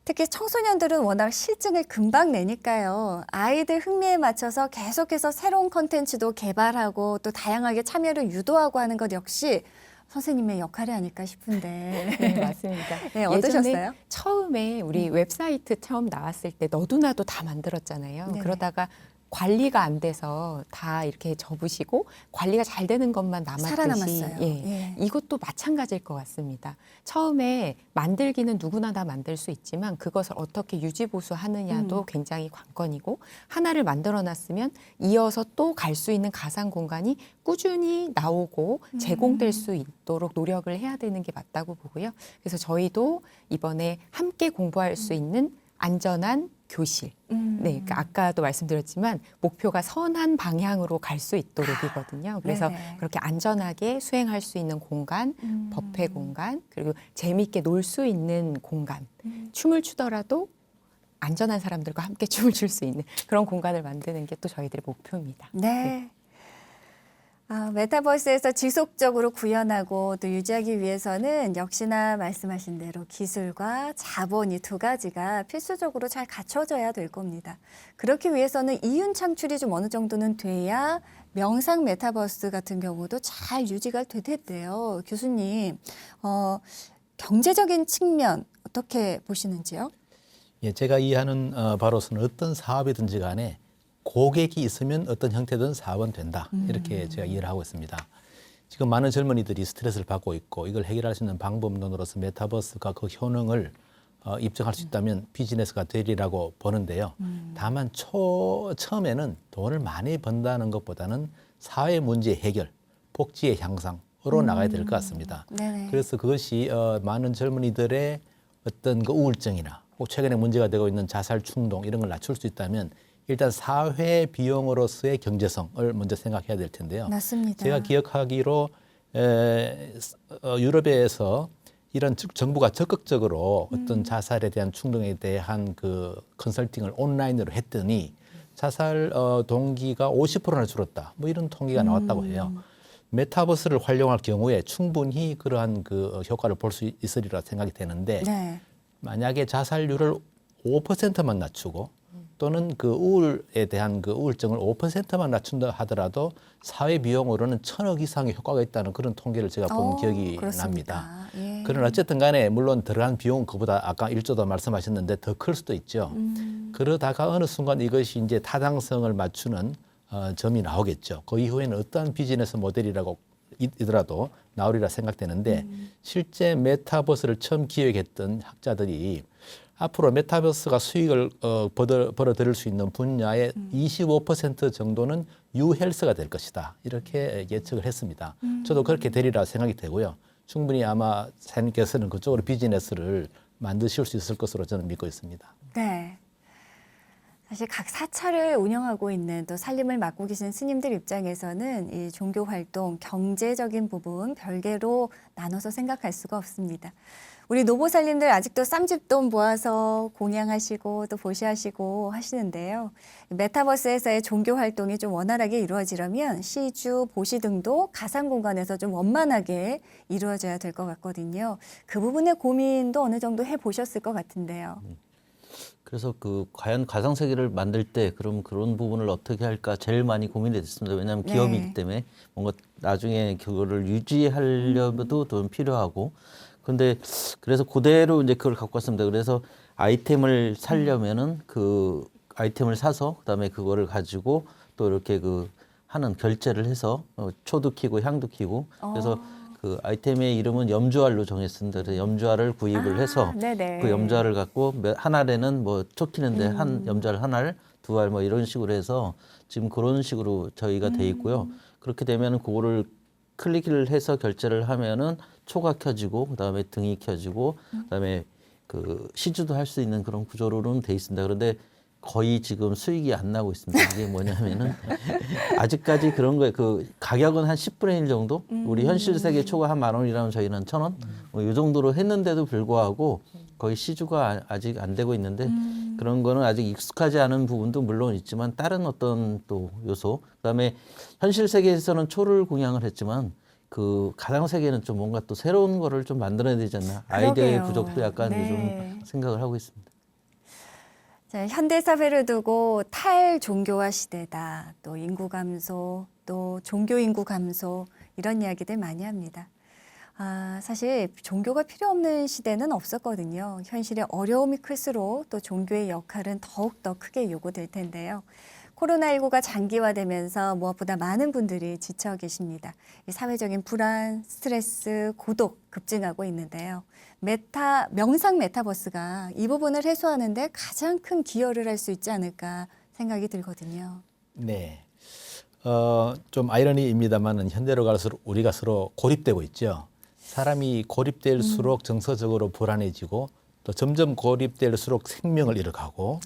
특히 청소년들은 워낙 실증을 금방 내니까요. 아이들 흥미에 맞춰서 계속해서 새로운 콘텐츠도 개발하고 또 다양하게 참여를 유도하고 하는 것 역시 선생님의 역할이 아닐까 싶은데. 네, 맞습니다. 네, 어떠셨어요? 예전에 처음에 우리 웹사이트 처음 나왔을 때 너도나도 다 만들었잖아요. 네네. 그러다가 관리가 안 돼서 다 이렇게 접으시고 관리가 잘 되는 것만 남았듯이 살아남았어요. 예, 예. 이것도 마찬가지일 것 같습니다. 처음에 만들기는 누구나 다 만들 수 있지만 그것을 어떻게 유지보수하느냐도 굉장히 관건이고 하나를 만들어놨으면 이어서 또 갈 수 있는 가상 공간이 꾸준히 나오고 제공될 수 있도록 노력을 해야 되는 게 맞다고 보고요. 그래서 저희도 이번에 함께 공부할 수 있는 안전한 교실. 네, 그러니까 아까도 말씀드렸지만 목표가 선한 방향으로 갈 수 있도록이거든요. 그래서 네네. 그렇게 안전하게 수행할 수 있는 공간, 법회 공간, 그리고 재미있게 놀 수 있는 공간. 춤을 추더라도 안전한 사람들과 함께 춤을 출 수 있는 그런 공간을 만드는 게 또 저희들의 목표입니다. 네. 메타버스에서 지속적으로 구현하고 또 유지하기 위해서는 역시나 말씀하신 대로 기술과 자본 이 두 가지가 필수적으로 잘 갖춰져야 될 겁니다. 그렇기 위해서는 이윤 창출이 좀 어느 정도는 돼야 명상 메타버스 같은 경우도 잘 유지가 될 텐데요. 교수님, 경제적인 측면 어떻게 보시는지요? 예, 제가 이해하는 바로서는 어떤 사업이든지 간에 고객이 있으면 어떤 형태든 사업은 된다. 이렇게 제가 이해를 하고 있습니다. 지금 많은 젊은이들이 스트레스를 받고 있고 이걸 해결할 수 있는 방법론으로서 메타버스가 그 효능을 입증할 수 있다면 비즈니스가 되리라고 보는데요. 다만 처음에는 돈을 많이 번다는 것보다는 사회 문제 해결, 복지의 향상으로 나가야 될 것 같습니다. 네네. 그래서 그것이 많은 젊은이들의 어떤 그 우울증이나 혹 최근에 문제가 되고 있는 자살 충동 이런 걸 낮출 수 있다면 일단 사회 비용으로서의 경제성을 먼저 생각해야 될 텐데요. 맞습니다. 제가 기억하기로 유럽에서 이런 정부가 적극적으로 어떤 자살에 대한 충동에 대한 그 컨설팅을 온라인으로 했더니 자살 동기가 50%나 줄었다. 뭐 이런 통계가 나왔다고 해요. 메타버스를 활용할 경우에 충분히 그러한 그 효과를 볼 수 있으리라 생각이 되는데 네. 만약에 자살률을 5%만 낮추고 또는 그 우울에 대한 그 우울증을 5%만 낮춘다 하더라도 사회 비용으로는 1,000억 이상의 효과가 있다는 그런 통계를 제가 본 기억이 그렇습니까? 납니다. 예. 그러나 어쨌든 간에 물론 들어간 비용은 그보다 아까 1조도 말씀하셨는데 더 클 수도 있죠. 그러다가 어느 순간 이것이 이제 타당성을 맞추는 점이 나오겠죠. 그 이후에는 어떠한 비즈니스 모델이라고 이더라도 나오리라 생각되는데 실제 메타버스를 처음 기획했던 학자들이 앞으로 메타버스가 수익을 벌어들일 수 있는 분야의 25% 정도는 유헬스가 될 것이다. 이렇게 예측을 했습니다. 저도 그렇게 되리라 생각이 되고요. 충분히 아마 사장님께서는 그쪽으로 비즈니스를 만드실 수 있을 것으로 저는 믿고 있습니다. 네. 사실 각 사찰을 운영하고 있는 또 살림을 맡고 계신 스님들 입장에서는 이 종교 활동, 경제적인 부분 별개로 나눠서 생각할 수가 없습니다. 우리 노보살님들 아직도 쌈짓돈 모아서 공양하시고 또 보시하시고 하시는데요. 메타버스에서의 종교 활동이 좀 원활하게 이루어지려면 시주, 보시 등도 가상 공간에서 좀 원만하게 이루어져야 될 것 같거든요. 그 부분의 고민도 어느 정도 해보셨을 것 같은데요. 그래서 그 과연 가상 세계를 만들 때 그럼 그런 부분을 어떻게 할까 제일 많이 고민이 됐습니다. 왜냐하면 네. 기업이기 때문에 뭔가 나중에 그거를 유지하려도 돈 필요하고. 근데 그래서 그대로 이제 그걸 갖고 왔습니다. 그래서 아이템을 사려면은 그 아이템을 사서 그다음에 그거를 가지고 또 이렇게 그 하는 결제를 해서 초도 키고 향도 키고 그래서 그 아이템의 이름은 염주알로 정했습니다. 그래서 염주알을 구입을 해서 네네. 그 염주알을 갖고 한 알에는 뭐 초 키는데 한 염주알 한 알, 두 알 뭐 이런 식으로 해서 지금 그런 식으로 저희가 돼 있고요. 그렇게 되면은 그거를 클릭을 해서 결제를 하면은 초가 켜지고 그다음에 등이 켜지고 그다음에 그 시주도 할 수 있는 그런 구조로는 돼 있습니다. 그런데 거의 지금 수익이 안 나고 있습니다. 이게 뭐냐면은 아직까지 그런 거에 그 가격은 한 10분의 1 정도? 우리 현실 세계 초가 한 10,000원이라면 저희는 1,000원? 뭐 이 정도로 했는데도 불구하고 거의 시주가 아직 안 되고 있는데 그런 거는 아직 익숙하지 않은 부분도 물론 있지만 다른 어떤 또 요소 그다음에 현실 세계에서는 초를 공양을 했지만 그 가상 세계는 좀 뭔가 또 새로운 거를 좀 만들어야 되지 않나 아이디어의 그러게요. 부족도 약간 네. 좀 생각을 하고 있습니다. 자, 현대 사회를 두고 탈종교화 시대다. 또 인구 감소, 또 종교 인구 감소 이런 이야기들 많이 합니다. 사실 종교가 필요 없는 시대는 없었거든요. 현실의 어려움이 클수록 또 종교의 역할은 더욱더 크게 요구될 텐데요. 코로나19가 장기화되면서 무엇보다 많은 분들이 지쳐 계십니다. 이 사회적인 불안, 스트레스, 고독 급증하고 있는데요. 명상 메타버스가 이 부분을 해소하는 데 가장 큰 기여를 할 수 있지 않을까 생각이 들거든요. 네. 좀 아이러니입니다만은 현대로 갈수록 우리가 서로 고립되고 있죠. 사람이 고립될수록 정서적으로 불안해지고 또 점점 고립될수록 생명을 잃어가고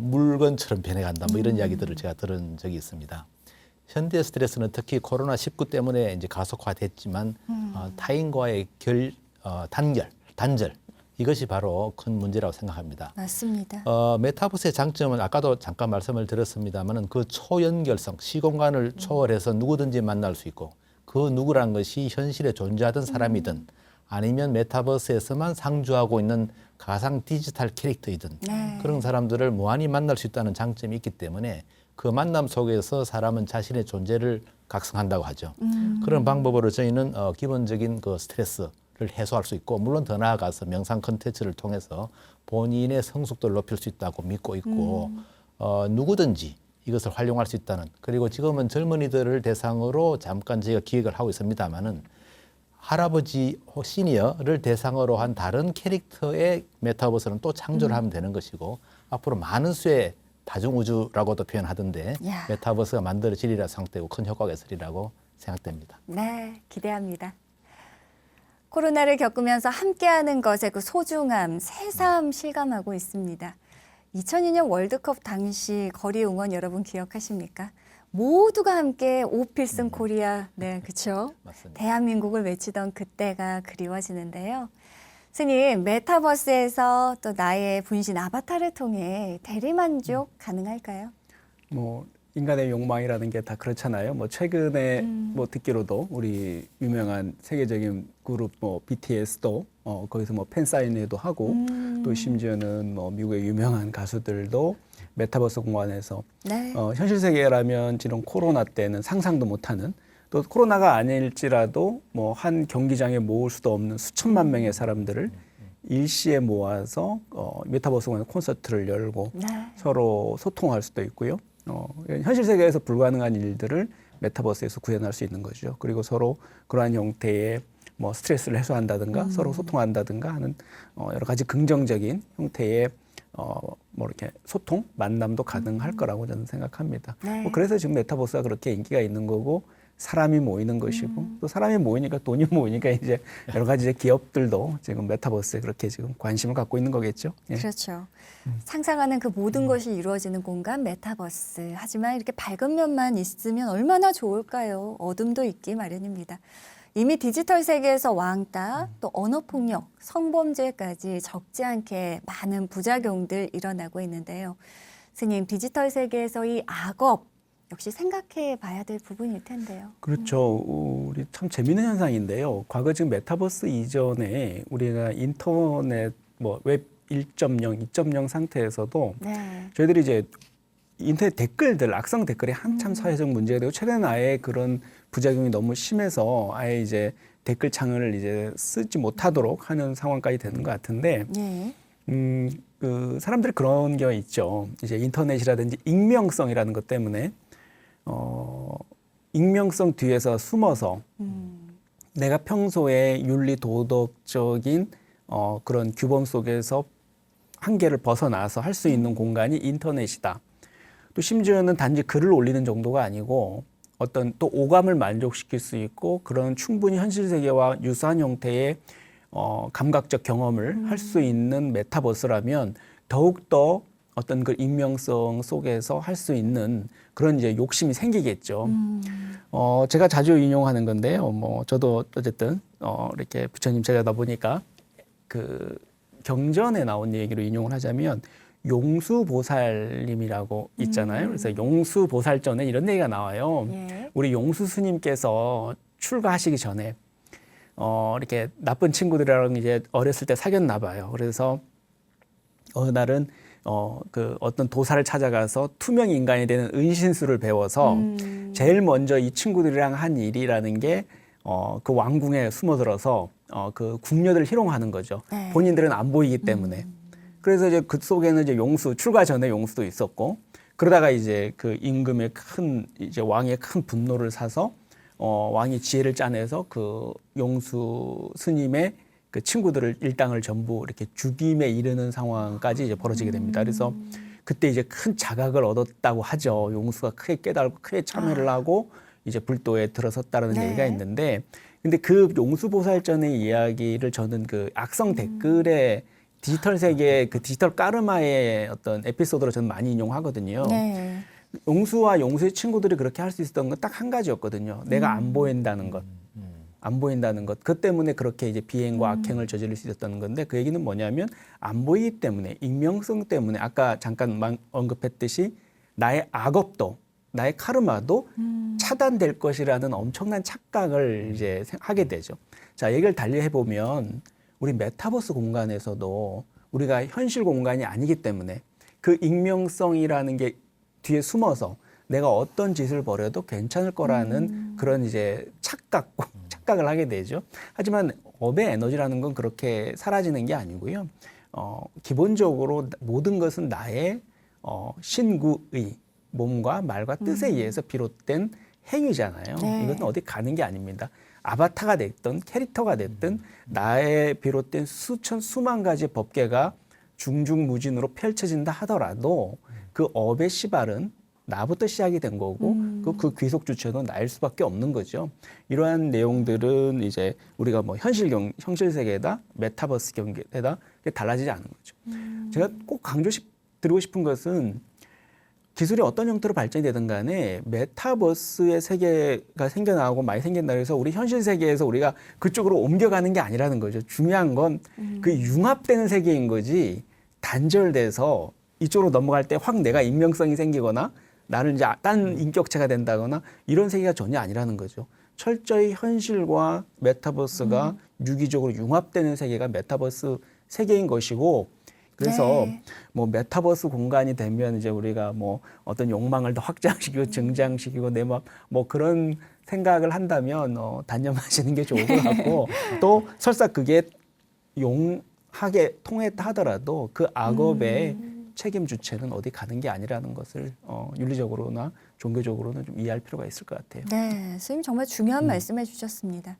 물건처럼 변해간다. 뭐 이런 이야기들을 제가 들은 적이 있습니다. 현대 스트레스는 특히 코로나19 때문에 이제 가속화됐지만 타인과의 단절 이것이 바로 큰 문제라고 생각합니다. 맞습니다. 메타버스의 장점은 아까도 잠깐 말씀을 드렸습니다만은 그 초연결성, 시공간을 초월해서 누구든지 만날 수 있고 그 누구란 것이 현실에 존재하던 사람이든 아니면 메타버스에서만 상주하고 있는 가상 디지털 캐릭터이든 네. 그런 사람들을 무한히 만날 수 있다는 장점이 있기 때문에 그 만남 속에서 사람은 자신의 존재를 각성한다고 하죠. 그런 방법으로 저희는 기본적인 그 스트레스를 해소할 수 있고 물론 더 나아가서 명상 콘텐츠를 통해서 본인의 성숙도를 높일 수 있다고 믿고 있고 누구든지 이것을 활용할 수 있다는, 그리고 지금은 젊은이들을 대상으로 잠깐 저희가 기획을 하고 있습니다만은 할아버지 시니어를 대상으로 한 다른 캐릭터의 메타버스는 또 창조를 하면 되는 것이고, 앞으로 많은 수의 다중우주라고도 표현하던데 야. 메타버스가 만들어지리라 생각되고 큰 효과가 있으리라고 생각됩니다. 네, 기대합니다. 코로나를 겪으면서 함께하는 것의 그 소중함, 새삼 실감하고 있습니다. 2002년 월드컵 당시 거리 응원 여러분 기억하십니까? 모두가 함께 오필승 코리아, 네, 그렇죠? 맞습니다. 대한민국을 외치던 그때가 그리워지는데요. 스님, 메타버스에서 또 나의 분신 아바타를 통해 대리만족 가능할까요? 뭐 인간의 욕망이라는 게 다 그렇잖아요. 뭐 최근에 뭐 듣기로도 우리 유명한 세계적인 그룹 뭐 BTS도 거기서 뭐 팬 사인회도 하고 또 심지어는 뭐 미국의 유명한 가수들도 메타버스 공간에서 네. 현실 세계라면 지금 코로나 때는 상상도 못하는, 또 코로나가 아닐지라도 뭐 한 경기장에 모을 수도 없는 수천만 명의 사람들을 일시에 모아서 메타버스 공간 콘서트를 열고 네. 서로 소통할 수도 있고요. 현실 세계에서 불가능한 일들을 메타버스에서 구현할 수 있는 거죠. 그리고 서로 그러한 형태의 뭐 스트레스를 해소한다든가 서로 소통한다든가 하는 여러 가지 긍정적인 형태의 뭐 이렇게 소통, 만남도 가능할 거라고 저는 생각합니다. 네. 뭐 그래서 지금 메타버스가 그렇게 인기가 있는 거고, 사람이 모이는 것이고, 또 사람이 모이니까 돈이 모이니까 이제 여러 가지 이제 기업들도 지금 메타버스에 그렇게 지금 관심을 갖고 있는 거겠죠. 예. 그렇죠. 상상하는 그 모든 것이 이루어지는 공간 메타버스. 하지만 이렇게 밝은 면만 있으면 얼마나 좋을까요? 어둠도 있기 마련입니다. 이미 디지털 세계에서 왕따, 또 언어폭력, 성범죄까지 적지 않게 많은 부작용들 일어나고 있는데요. 스님, 디지털 세계에서 이 악업 역시 생각해 봐야 될 부분일 텐데요. 그렇죠. 우리 참 재미있는 현상인데요. 과거 지금 메타버스 이전에 우리가 인터넷 뭐 웹 1.0, 2.0 상태에서도 네. 저희들이 이제 인터넷 댓글들, 악성 댓글이 한참 사회적 문제가 되고, 최근에는 아예 그런 부작용이 너무 심해서 아예 이제 댓글창을 이제 쓰지 못하도록 하는 상황까지 되는 것 같은데, 예. 그 사람들이 그런 경우 있죠. 이제 인터넷이라든지 익명성이라는 것 때문에 익명성 뒤에서 숨어서 내가 평소에 윤리 도덕적인 그런 규범 속에서 한계를 벗어나서 할 수 있는 공간이 인터넷이다. 또 심지어는 단지 글을 올리는 정도가 아니고 어떤 또 오감을 만족시킬 수 있고 그런 충분히 현실 세계와 유사한 형태의 감각적 경험을 할 수 있는 메타버스라면 더욱더 어떤 그 익명성 속에서 할 수 있는 그런 이제 욕심이 생기겠죠. 제가 자주 인용하는 건데요. 뭐 저도 어쨌든 이렇게 부처님 제자다 보니까 그 경전에 나온 얘기로 인용을 하자면 용수보살님이라고 있잖아요. 그래서 용수보살전에 이런 얘기가 나와요. 예. 우리 용수 스님께서 출가하시기 전에 이렇게 나쁜 친구들이랑 이제 어렸을 때 사귀었나 봐요. 그래서 어느 날은 그 어떤 도사를 찾아가서 투명 인간이 되는 은신술을 배워서 제일 먼저 이 친구들이랑 한 일이라는 게 그 왕궁에 숨어들어서 그 궁녀들을 희롱하는 거죠. 네. 본인들은 안 보이기 때문에. 그래서 이제 그 속에는 이제 용수, 출가 전에 용수도 있었고, 그러다가 이제 그 임금의 이제 왕의 큰 분노를 사서 왕이 지혜를 짜내서 그 용수 스님의 그 친구들을 일당을 전부 이렇게 죽임에 이르는 상황까지 이제 벌어지게 됩니다. 그래서 그때 이제 큰 자각을 얻었다고 하죠. 용수가 크게 깨달고 크게 참회를 하고 이제 불도에 들어섰다는 네. 얘기가 있는데, 근데 그 용수보살전의 이야기를 저는 그 악성 댓글에 디지털 세계의 그 디지털 까르마의 어떤 에피소드로 저는 많이 인용하거든요. 네. 용수와 용수의 친구들이 그렇게 할 수 있었던 건 딱 한 가지였거든요. 내가 안 보인다는 것. 안 보인다는 것. 그 때문에 그렇게 이제 비행과 악행을 저지를 수 있었던 건데, 그 얘기는 뭐냐면 안 보이기 때문에, 익명성 때문에 아까 잠깐 언급했듯이 나의 악업도, 나의 카르마도 차단될 것이라는 엄청난 착각을 이제 하게 되죠. 자, 얘기를 달리 해보면 우리 메타버스 공간에서도 우리가 현실 공간이 아니기 때문에 그 익명성이라는 게 뒤에 숨어서 내가 어떤 짓을 벌여도 괜찮을 거라는 그런 이제 착각을 하게 되죠. 하지만 업의 에너지라는 건 그렇게 사라지는 게 아니고요. 기본적으로 모든 것은 나의 신구의, 몸과 말과 뜻에 의해서 비롯된 행위잖아요. 네. 이것은 어디 가는 게 아닙니다. 아바타가 됐든 캐릭터가 됐든 나의 비롯된 수만 가지 법계가 중중무진으로 펼쳐진다 하더라도 그 업의 시발은 나부터 시작이 된 거고 그 귀속 주체도 나일 수밖에 없는 거죠. 이러한 내용들은 이제 우리가 뭐 현실 세계에다 메타버스 경계에다 달라지지 않는 거죠. 제가 꼭 강조드리고 싶은 것은 기술이 어떤 형태로 발전이 되든 간에 메타버스의 세계가 생겨나고 많이 생긴다 해서 우리 현실 세계에서 우리가 그쪽으로 옮겨가는 게 아니라는 거죠. 중요한 건 그 융합되는 세계인 거지 단절돼서 이쪽으로 넘어갈 때 확 내가 인명성이 생기거나 나는 이제 딴 인격체가 된다거나 이런 세계가 전혀 아니라는 거죠. 철저히 현실과 메타버스가 유기적으로 융합되는 세계가 메타버스 세계인 것이고 그래서 네. 뭐 메타버스 공간이 되면 이제 우리가 뭐 어떤 욕망을 더 확장시키고 증장시키고 내 뭐 그런 생각을 한다면 단념하시는 게 좋을 것 같고 또 설사 그게 용하게 통했다 하더라도 그 악업의 책임 주체는 어디 가는 게 아니라는 것을 윤리적으로나 종교적으로는 좀 이해할 필요가 있을 것 같아요. 네, 선생님 정말 중요한 말씀해 주셨습니다.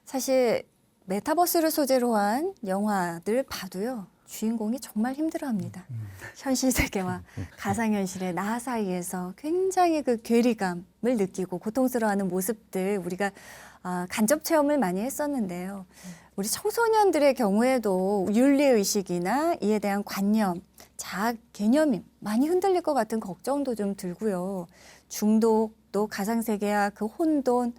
사실 메타버스를 소재로 한 영화들 봐도요. 주인공이 정말 힘들어합니다. 현실 세계와 가상현실의 나 사이에서 굉장히 그 괴리감을 느끼고 고통스러워하는 모습들 우리가 간접 체험을 많이 했었는데요. 우리 청소년들의 경우에도 윤리의식이나 이에 대한 관념, 자아 개념이 많이 흔들릴 것 같은 걱정도 좀 들고요. 중독, 또 가상세계와 그 혼돈,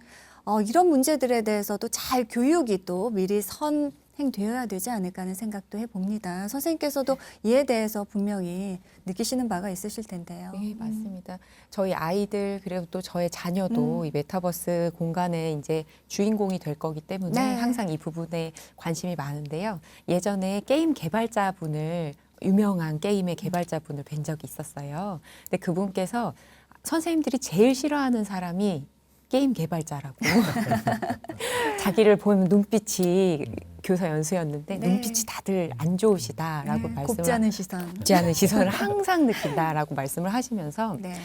이런 문제들에 대해서도 잘 교육이 또 미리 선행되어야 되지 않을까 하는 생각도 해봅니다. 선생님께서도 이에 대해서 분명히 느끼시는 바가 있으실 텐데요. 네, 맞습니다. 저희 아이들 그리고 또 저의 자녀도 이 메타버스 공간에 이제 주인공이 될 거기 때문에 네. 항상 이 부분에 관심이 많은데요. 예전에 게임 개발자분을 유명한 게임의 개발자분을 뵌 적이 있었어요. 근데 그분께서 선생님들이 제일 싫어하는 사람이 게임 개발자라고 자기를 보면 눈빛이 교사 연수였는데 네. 눈빛이 다들 안 좋으시다라고 곱지 않은 시선. 곱지 않은 시선을 항상 느낀다라고 말씀을 하시면서 네.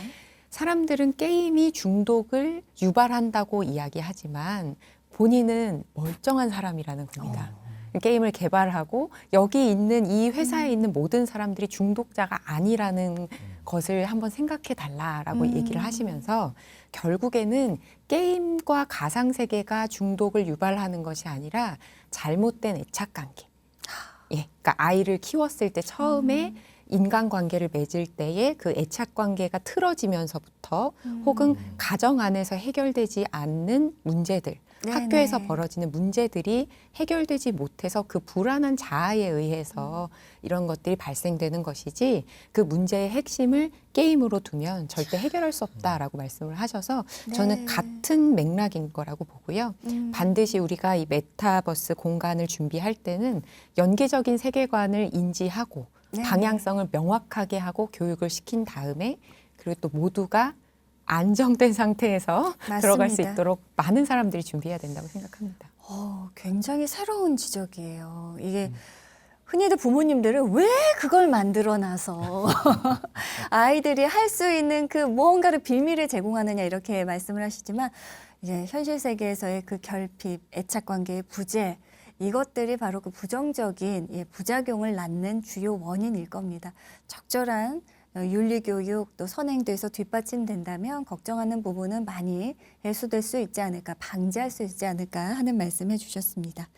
사람들은 게임이 중독을 유발한다고 이야기하지만 본인은 멀쩡한 사람이라는 겁니다. 게임을 개발하고 여기 있는 이 회사에 있는 모든 사람들이 중독자가 아니라는 것을 한번 생각해 달라라고 얘기를 하시면서 결국에는 게임과 가상세계가 중독을 유발하는 것이 아니라 잘못된 애착관계. 예, 그러니까 아이를 키웠을 때 처음에 인간관계를 맺을 때에 그 애착관계가 틀어지면서부터 혹은 가정 안에서 해결되지 않는 문제들, 네네. 학교에서 벌어지는 문제들이 해결되지 못해서 그 불안한 자아에 의해서 이런 것들이 발생되는 것이지 그 문제의 핵심을 게임으로 두면 절대 해결할 수 없다라고 말씀을 하셔서 저는 네. 같은 맥락인 거라고 보고요. 반드시 우리가 이 메타버스 공간을 준비할 때는 연계적인 세계관을 인지하고 네. 방향성을 명확하게 하고 교육을 시킨 다음에 그리고 또 모두가 안정된 상태에서 맞습니다. 들어갈 수 있도록 많은 사람들이 준비해야 된다고 생각합니다. 굉장히 새로운 지적이에요. 이게 흔히들 부모님들은 왜 그걸 만들어놔서 아이들이 할 수 있는 그 무언가를 비밀을 제공하느냐 이렇게 말씀을 하시지만 이제 현실 세계에서의 그 결핍, 애착관계의 부재 이것들이 바로 그 부정적인 부작용을 낳는 주요 원인일 겁니다. 적절한 윤리교육 또 선행돼서 뒷받침된다면 걱정하는 부분은 많이 해소될 수 있지 않을까, 방지할 수 있지 않을까 하는 말씀해 주셨습니다.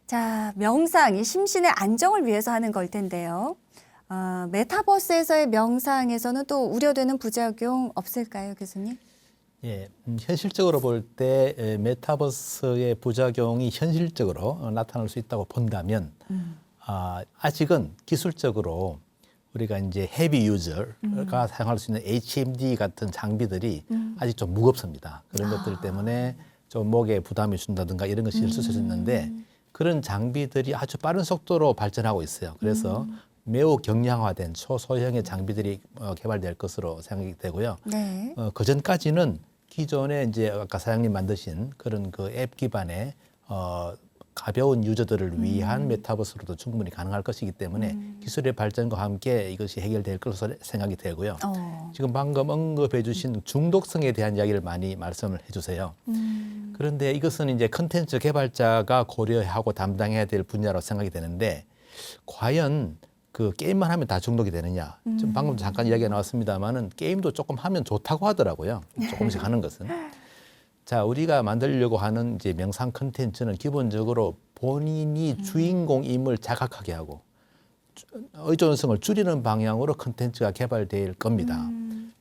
자, 명상, 이 심신의 안정을 위해서 하는 걸 텐데요. 메타버스에서의 명상에서는 또 우려되는 부작용 없을까요, 교수님? 예, 현실적으로 볼 때 메타버스의 부작용이 현실적으로 나타날 수 있다고 본다면 아직은 기술적으로 우리가 이제 헤비 유저가 사용할 수 있는 HMD 같은 장비들이 아직 좀 무겁습니다. 그런 것들 때문에 좀 목에 부담이 준다든가 이런 것이 있을 수 있는데 그런 장비들이 아주 빠른 속도로 발전하고 있어요. 그래서 매우 경량화된 초소형의 장비들이 개발될 것으로 생각이 되고요. 네. 그 전까지는 기존에 이제 아까 사장님 만드신 그런 그 앱 기반의 가벼운 유저들을 위한 메타버스로도 충분히 가능할 것이기 때문에 기술의 발전과 함께 이것이 해결될 것으로 생각이 되고요. 지금 방금 언급해 주신 중독성에 대한 이야기를 많이 말씀을 해 주세요. 그런데 이것은 이제 컨텐츠 개발자가 고려하고 담당해야 될 분야로 생각이 되는데 과연 그 게임만 하면 다 중독이 되느냐. 좀 방금 잠깐 이야기가 나왔습니다만은 게임도 조금 하면 좋다고 하더라고요. 조금씩 하는 것은. 자, 우리가 만들려고 하는 이제 명상 컨텐츠는 기본적으로 본인이 주인공임을 자각하게 하고 의존성을 줄이는 방향으로 컨텐츠가 개발될 겁니다.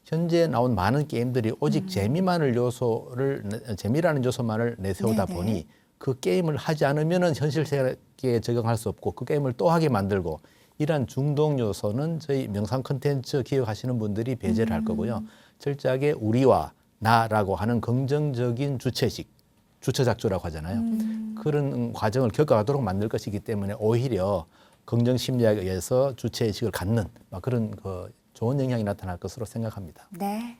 현재 나온 많은 게임들이 오직 재미라는 요소만을 내세우다 네네. 보니 그 게임을 하지 않으면은 현실 세계에 적응할 수 없고 그 게임을 또 하게 만들고 이러한 중독 요소는 저희 명상 컨텐츠 기획하시는 분들이 배제를 할 거고요. 철저하게 우리와 나라고 하는 긍정적인 주체식, 주체작조라고 하잖아요. 그런 과정을 겪어가도록 만들 것이기 때문에 오히려 긍정 심리학에 의해서 주체의식을 갖는 그런 좋은 영향이 나타날 것으로 생각합니다. 네.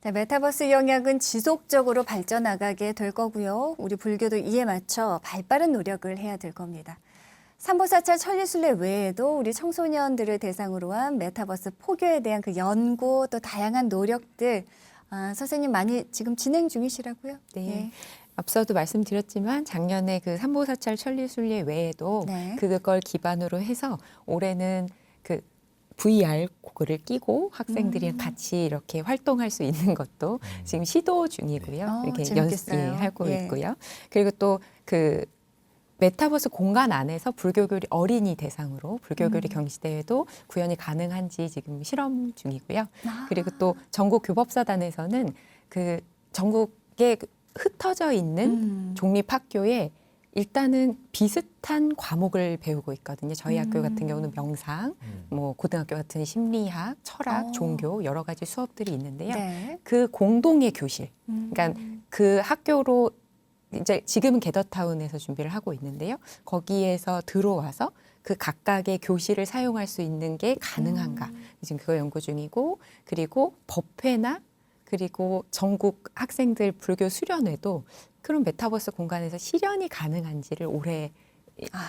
자, 메타버스 영역은 지속적으로 발전나가게 될 거고요. 우리 불교도 이에 맞춰 발빠른 노력을 해야 될 겁니다. 삼보사찰 천리순례 외에도 우리 청소년들을 대상으로 한 메타버스 포교에 대한 그 연구 또 다양한 노력들 선생님 많이 지금 진행 중이시라고요? 네. 앞서도 말씀드렸지만 작년에 그 삼보사찰 천리순례 외에도 네. 그걸 기반으로 해서 올해는 그 VR 고글을 끼고 학생들이랑 같이 이렇게 활동할 수 있는 것도 지금 시도 중이고요. 이렇게 재밌겠어요. 하고 예. 있고요. 그리고 또 그 메타버스 공간 안에서 불교교리 어린이 대상으로 불교교리 경시대회도 구현이 가능한지 지금 실험 중이고요. 그리고 또 전국 교법사단에서는 그 전국에 흩어져 있는 종립학교에 일단은 비슷한 과목을 배우고 있거든요. 저희 학교 같은 경우는 명상, 뭐 고등학교 같은 심리학, 철학, 종교 여러 가지 수업들이 있는데요. 네. 그 공동의 교실, 그러니까 그 학교로 이제 지금은 게더타운에서 준비를 하고 있는데요. 거기에서 들어와서 그 각각의 교실을 사용할 수 있는 게 가능한가 지금 그거 연구 중이고 그리고 법회나 그리고 전국 학생들 불교 수련회도 그런 메타버스 공간에서 실현이 가능한지를 올해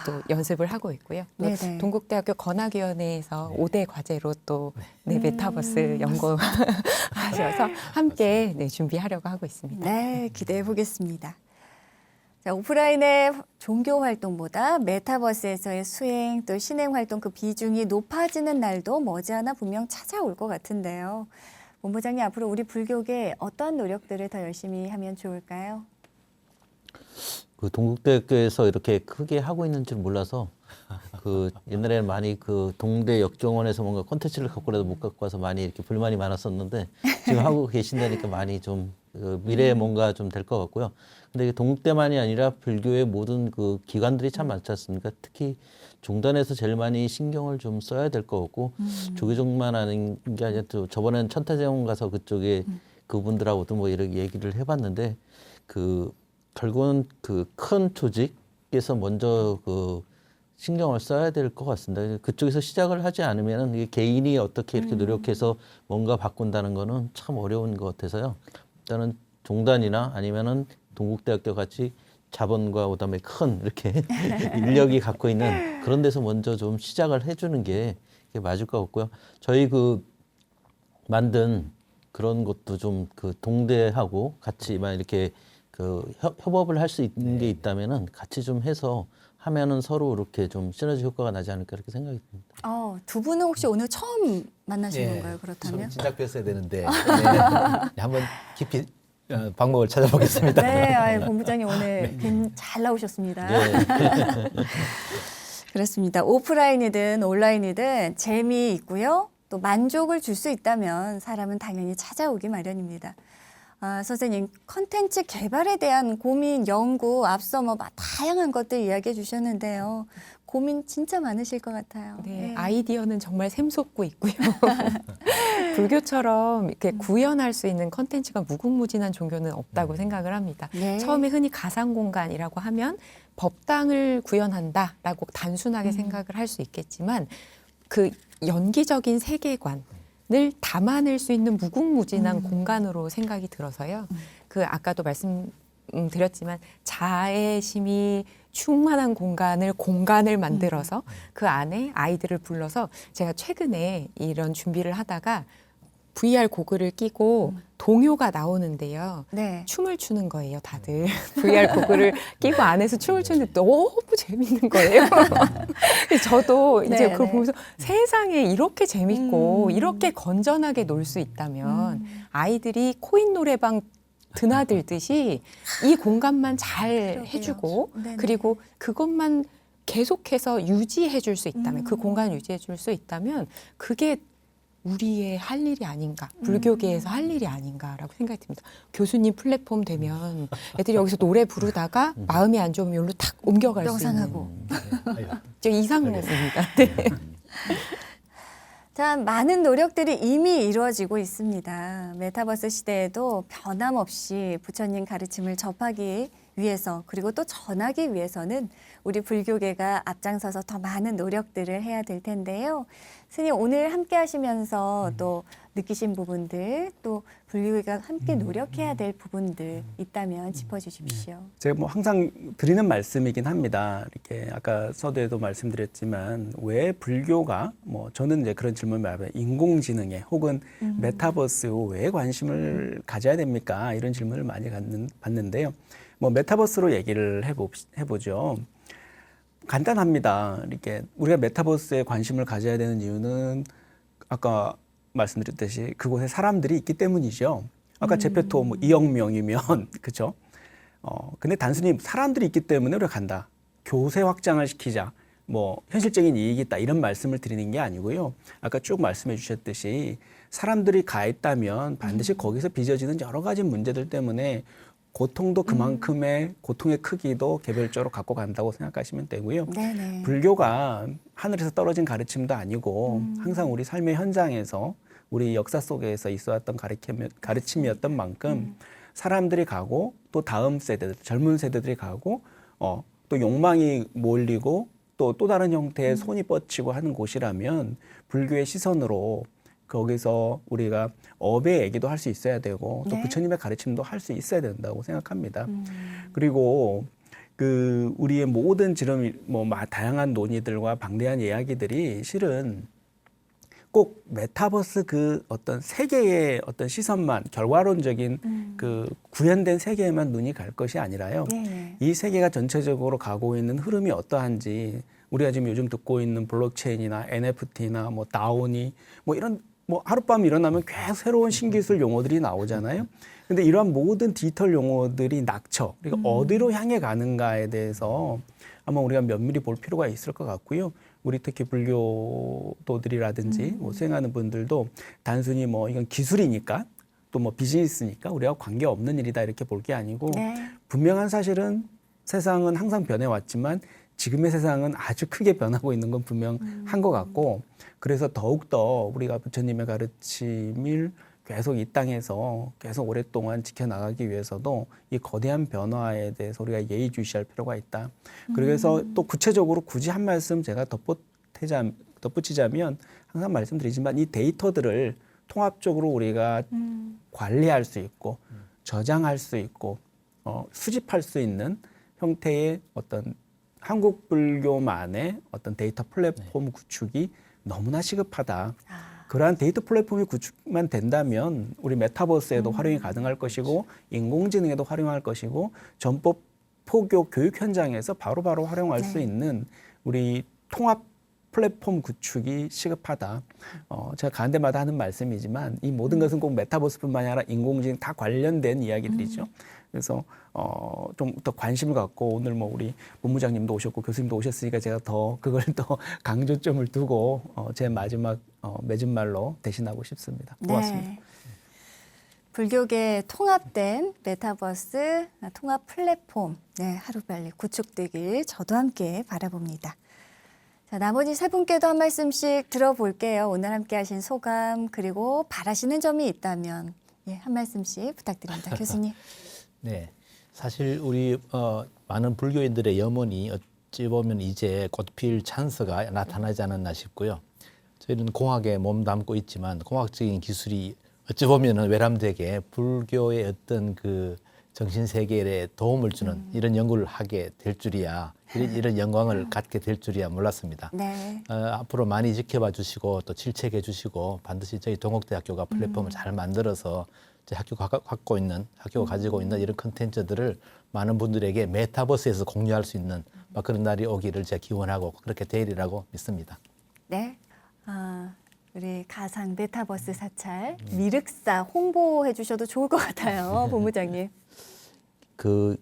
또 연습을 하고 있고요. 또 네네. 동국대학교 건학위원회에서 5대 과제로 또 메타버스 연구하셔서 함께 준비하려고 하고 있습니다. 네, 기대해 보겠습니다. 자, 오프라인의 종교 활동보다 메타버스에서의 수행 또 신행 활동 그 비중이 높아지는 날도 머지않아 분명 찾아올 것 같은데요. 본부장님 앞으로 우리 불교계 어떤 노력들을 더 열심히 하면 좋을까요? 그 동국대학교에서 이렇게 크게 하고 있는 줄 몰라서 그 옛날에는 많이 그 동대 역정원에서 뭔가 콘텐츠를 갖고라도 못 갖고 와서 많이 이렇게 불만이 많았었는데 지금 하고 계신다니까 많이 좀 그 미래에 뭔가 좀 될 것 같고요. 근데 동국대만이 아니라 불교의 모든 그 기관들이 참 많지 않습니까? 특히 종단에서 제일 많이 신경을 좀 써야 될 것 같고 조계종만 하는 게 아니라 또 저번엔 천타제원 가서 그쪽에 그분들하고도 뭐 이렇게 얘기를 해봤는데 그 결국은 그 큰 조직에서 먼저 그 신경을 써야 될 것 같습니다. 그쪽에서 시작을 하지 않으면 이게 개인이 어떻게 이렇게 노력해서 뭔가 바꾼다는 거는 참 어려운 것 같아서요. 일단은 종단이나 아니면은 동국대학교 같이 자본과 그다음에 큰 이렇게 인력이 갖고 있는 그런 데서 먼저 좀 시작을 해주는 게 맞을 것 같고요. 저희 그 만든 그런 것도 좀 그 동대하고 같이 막 이렇게 그 협업을 할 수 있는 게 있다면은 같이 좀 해서 하면은 서로 이렇게 좀 시너지 효과가 나지 않을까 이렇게 생각이 듭니다. 두 분은 혹시 오늘 처음 만나신 건가요? 그렇다면? 진작 뵀어야 되는데 한번 깊이 방법을 찾아보겠습니다. 네, 본부장님 오늘 잘 나오셨습니다. 그렇습니다. 오프라인이든 온라인이든 재미있고요. 또 만족을 줄 수 있다면 사람은 당연히 찾아오기 마련입니다. 선생님, 컨텐츠 개발에 대한 고민, 연구, 앞서 뭐 다양한 것들 이야기해 주셨는데요. 고민 진짜 많으실 것 같아요. 네, 아이디어는 정말 샘솟고 있고요. 불교처럼 이렇게 구현할 수 있는 컨텐츠가 무궁무진한 종교는 없다고 생각을 합니다. 네. 처음에 흔히 가상공간이라고 하면 법당을 구현한다라고 단순하게 생각을 할 수 있겠지만 그 연기적인 세계관을 담아낼 수 있는 무궁무진한 공간으로 생각이 들어서요. 그 아까도 말씀드렸지만 자애심이 충만한 공간을 만들어서 그 안에 아이들을 불러서 제가 최근에 이런 준비를 하다가 VR 고글을 끼고 동요가 나오는데요. 네. 춤을 추는 거예요, 다들. VR 고글을 끼고 안에서 춤을 추는데 너무 재밌는 거예요. 저도 이제 네, 그걸 네. 보면서 세상에 이렇게 재밌고 이렇게 건전하게 놀 수 있다면 아이들이 코인 노래방 드나들듯이 이 공간만 잘 그러게요. 해주고 네네. 그리고 그것만 계속해서 유지해 줄 수 있다면 그 공간을 유지해 줄 수 있다면 그게 우리의 할 일이 아닌가, 불교계에서 할 일이 아닌가라고 생각이 듭니다. 교수님 플랫폼 되면 애들이 여기서 노래 부르다가 마음이 안 좋으면 여기로 탁 옮겨갈 수 있는. 명상하고. 저 이상입니다. 네. 참 많은 노력들이 이미 이루어지고 있습니다. 메타버스 시대에도 변함없이 부처님 가르침을 접하기 위해서 그리고 또 전하기 위해서는 우리 불교계가 앞장서서 더 많은 노력들을 해야 될 텐데요. 스님 오늘 함께 하시면서 또 느끼신 부분들 또 불교계가 함께 노력해야 될 부분들 있다면 짚어주십시오. 제가 뭐 항상 드리는 말씀이긴 합니다. 이렇게 아까 서두에도 말씀드렸지만 왜 불교가 뭐 저는 이제 그런 질문을 많이 받아요. 인공지능에 혹은 메타버스에 왜 관심을 가져야 됩니까? 이런 질문을 많이 받는데요. 뭐 메타버스로 얘기를 해보죠. 간단합니다. 이렇게 우리가 메타버스에 관심을 가져야 되는 이유는 아까 말씀드렸듯이 그곳에 사람들이 있기 때문이죠. 아까 제페토 뭐 2억 명이면 그렇죠. 근데 단순히 사람들이 있기 때문에 우리가 간다. 교세 확장을 시키자. 뭐 현실적인 이익이 있다 이런 말씀을 드리는 게 아니고요. 아까 쭉 말씀해 주셨듯이 사람들이 가 있다면 반드시 거기서 빚어지는 여러 가지 문제들 때문에 고통도 그만큼의 고통의 크기도 개별적으로 갖고 간다고 생각하시면 되고요. 네네. 불교가 하늘에서 떨어진 가르침도 아니고 항상 우리 삶의 현장에서 우리 역사 속에서 있어왔던 가르침이었던 만큼 사람들이 가고 또 다음 세대들, 젊은 세대들이 가고 또 욕망이 몰리고 또 다른 형태의 손이 뻗치고 하는 곳이라면 불교의 시선으로 거기서 우리가 업의 얘기도 할 수 있어야 되고 또 네. 부처님의 가르침도 할 수 있어야 된다고 생각합니다. 그리고 그 우리의 모든 지금 뭐 다양한 논의들과 방대한 이야기들이 실은 꼭 메타버스 그 어떤 세계의 어떤 시선만 결과론적인 그 구현된 세계에만 눈이 갈 것이 아니라요. 네. 이 세계가 전체적으로 가고 있는 흐름이 어떠한지 우리가 지금 요즘 듣고 있는 블록체인이나 NFT나 뭐 다오니 뭐 이런 뭐 하룻밤 일어나면 계속 새로운 신기술 용어들이 나오잖아요. 근데 이러한 모든 디지털 용어들이 낙처, 그러니까 어디로 향해 가는가에 대해서 아마 우리가 면밀히 볼 필요가 있을 것 같고요. 우리 특히 불교도들이라든지 뭐 수행하는 분들도 단순히 뭐 이건 기술이니까 또 뭐 비즈니스니까 우리가 관계 없는 일이다 이렇게 볼 게 아니고 네. 분명한 사실은 세상은 항상 변해왔지만 지금의 세상은 아주 크게 변하고 있는 건 분명한 것 같고 그래서 더욱더 우리가 부처님의 가르침을 계속 이 땅에서 계속 오랫동안 지켜나가기 위해서도 이 거대한 변화에 대해서 우리가 예의주시할 필요가 있다. 그래서 또 구체적으로 굳이 한 말씀 제가 덧붙이자면 항상 말씀드리지만 이 데이터들을 통합적으로 우리가 관리할 수 있고 저장할 수 있고 수집할 수 있는 형태의 어떤 한국 불교만의 어떤 데이터 플랫폼 구축이 너무나 시급하다. 그러한 데이터 플랫폼이 구축만 된다면 우리 메타버스에도 활용이 가능할 것이고 인공지능에도 활용할 것이고 전법 포교 교육 현장에서 바로바로 활용할 수 있는 우리 통합 플랫폼 구축이 시급하다. 제가 가는 데마다 하는 말씀이지만 이 모든 것은 꼭 메타버스뿐만 아니라 인공지능 다 관련된 이야기들이죠. 그래서 좀 더 관심을 갖고 오늘 뭐 우리 본부장님도 오셨고 교수님도 오셨으니까 제가 더 그걸 더 강조점을 두고 제 마지막 맺은 말로 대신하고 싶습니다. 고맙습니다. 네. 불교계 통합된 메타버스 통합 플랫폼 하루빨리 구축되길 저도 함께 바라봅니다. 자, 나머지 세 분께도 한 말씀씩 들어볼게요. 오늘 함께 하신 소감 그리고 바라시는 점이 있다면 한 말씀씩 부탁드립니다. 교수님. 네, 사실 우리 많은 불교인들의 염원이 어찌 보면 이제 곧 필 찬스가 나타나지 않았나 싶고요. 저희는 공학에 몸담고 있지만 공학적인 기술이 어찌 보면은 외람되게 불교의 어떤 그 정신 세계에 도움을 주는 이런 연구를 하게 될 줄이야, 이런 영광을 갖게 될 줄이야 몰랐습니다. 네. 앞으로 많이 지켜봐 주시고 또 질책해 주시고 반드시 저희 동국대학교가 플랫폼을 잘 만들어서 저희 학교가 가지고 있는 이런 컨텐츠들을 많은 분들에게 메타버스에서 공유할 수 있는 그런 날이 오기를 제가 기원하고 그렇게 되리라고 믿습니다. 네. 우리 가상 메타버스 사찰 미륵사 홍보해 주셔도 좋을 것 같아요, 본부장님. 그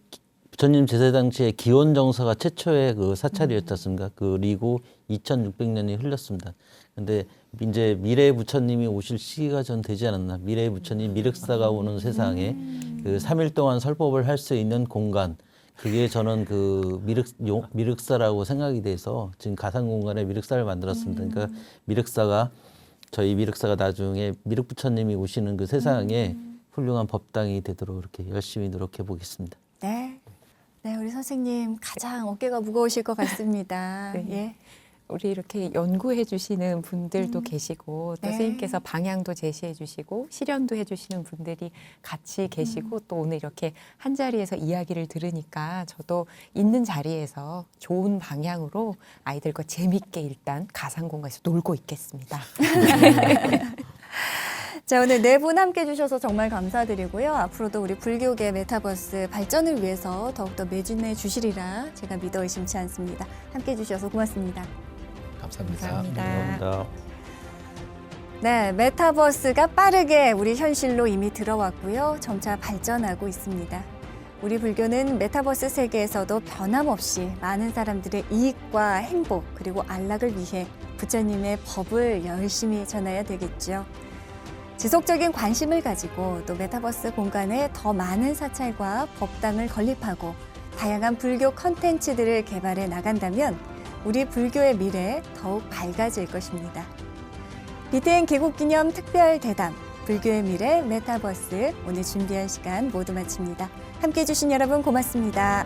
부처님 제세 당시에 기원 정사가 최초의 그 사찰이었지 않습니까? 그리고 2,600년이 흘렀습니다. 근데 이제 미래의 부처님이 오실 시기가 전 되지 않았나. 미래의 부처님 미륵사가 오는 세상에 그 3일 동안 설법을 할 수 있는 공간. 그게 저는 그 미륵사라고 생각이 돼서 지금 가상 공간에 미륵사를 만들었습니다. 그러니까 저희 미륵사가 나중에 미륵 부처님이 오시는 그 세상에 훌륭한 법당이 되도록 이렇게 열심히 노력해 보겠습니다. 네. 네, 우리 선생님 가장 어깨가 무거우실 것 같습니다. 네. 예. 우리 이렇게 연구해 주시는 분들도 계시고 또 네. 선생님께서 방향도 제시해 주시고 실현도 해 주시는 분들이 같이 계시고 또 오늘 이렇게 한 자리에서 이야기를 들으니까 저도 있는 자리에서 좋은 방향으로 아이들과 재밌게 일단 가상공간에서 놀고 있겠습니다. 자, 오늘 네 분 함께 해주셔서 정말 감사드리고요. 앞으로도 우리 불교계 메타버스 발전을 위해서 더욱더 매진해 주시리라 제가 믿어 의심치 않습니다. 함께 해주셔서 고맙습니다. 감사합니다. 감사합니다. 네, 메타버스가 빠르게 우리 현실로 이미 들어왔고요. 점차 발전하고 있습니다. 우리 불교는 메타버스 세계에서도 변함없이 많은 사람들의 이익과 행복 그리고 안락을 위해 부처님의 법을 열심히 전해야 되겠죠. 지속적인 관심을 가지고 또 메타버스 공간에 더 많은 사찰과 법당을 건립하고 다양한 불교 컨텐츠들을 개발해 나간다면 우리 불교의 미래 더욱 밝아질 것입니다. BTN 개국기념 특별 대담 불교의 미래 메타버스 오늘 준비한 시간 모두 마칩니다. 함께해 주신 여러분 고맙습니다.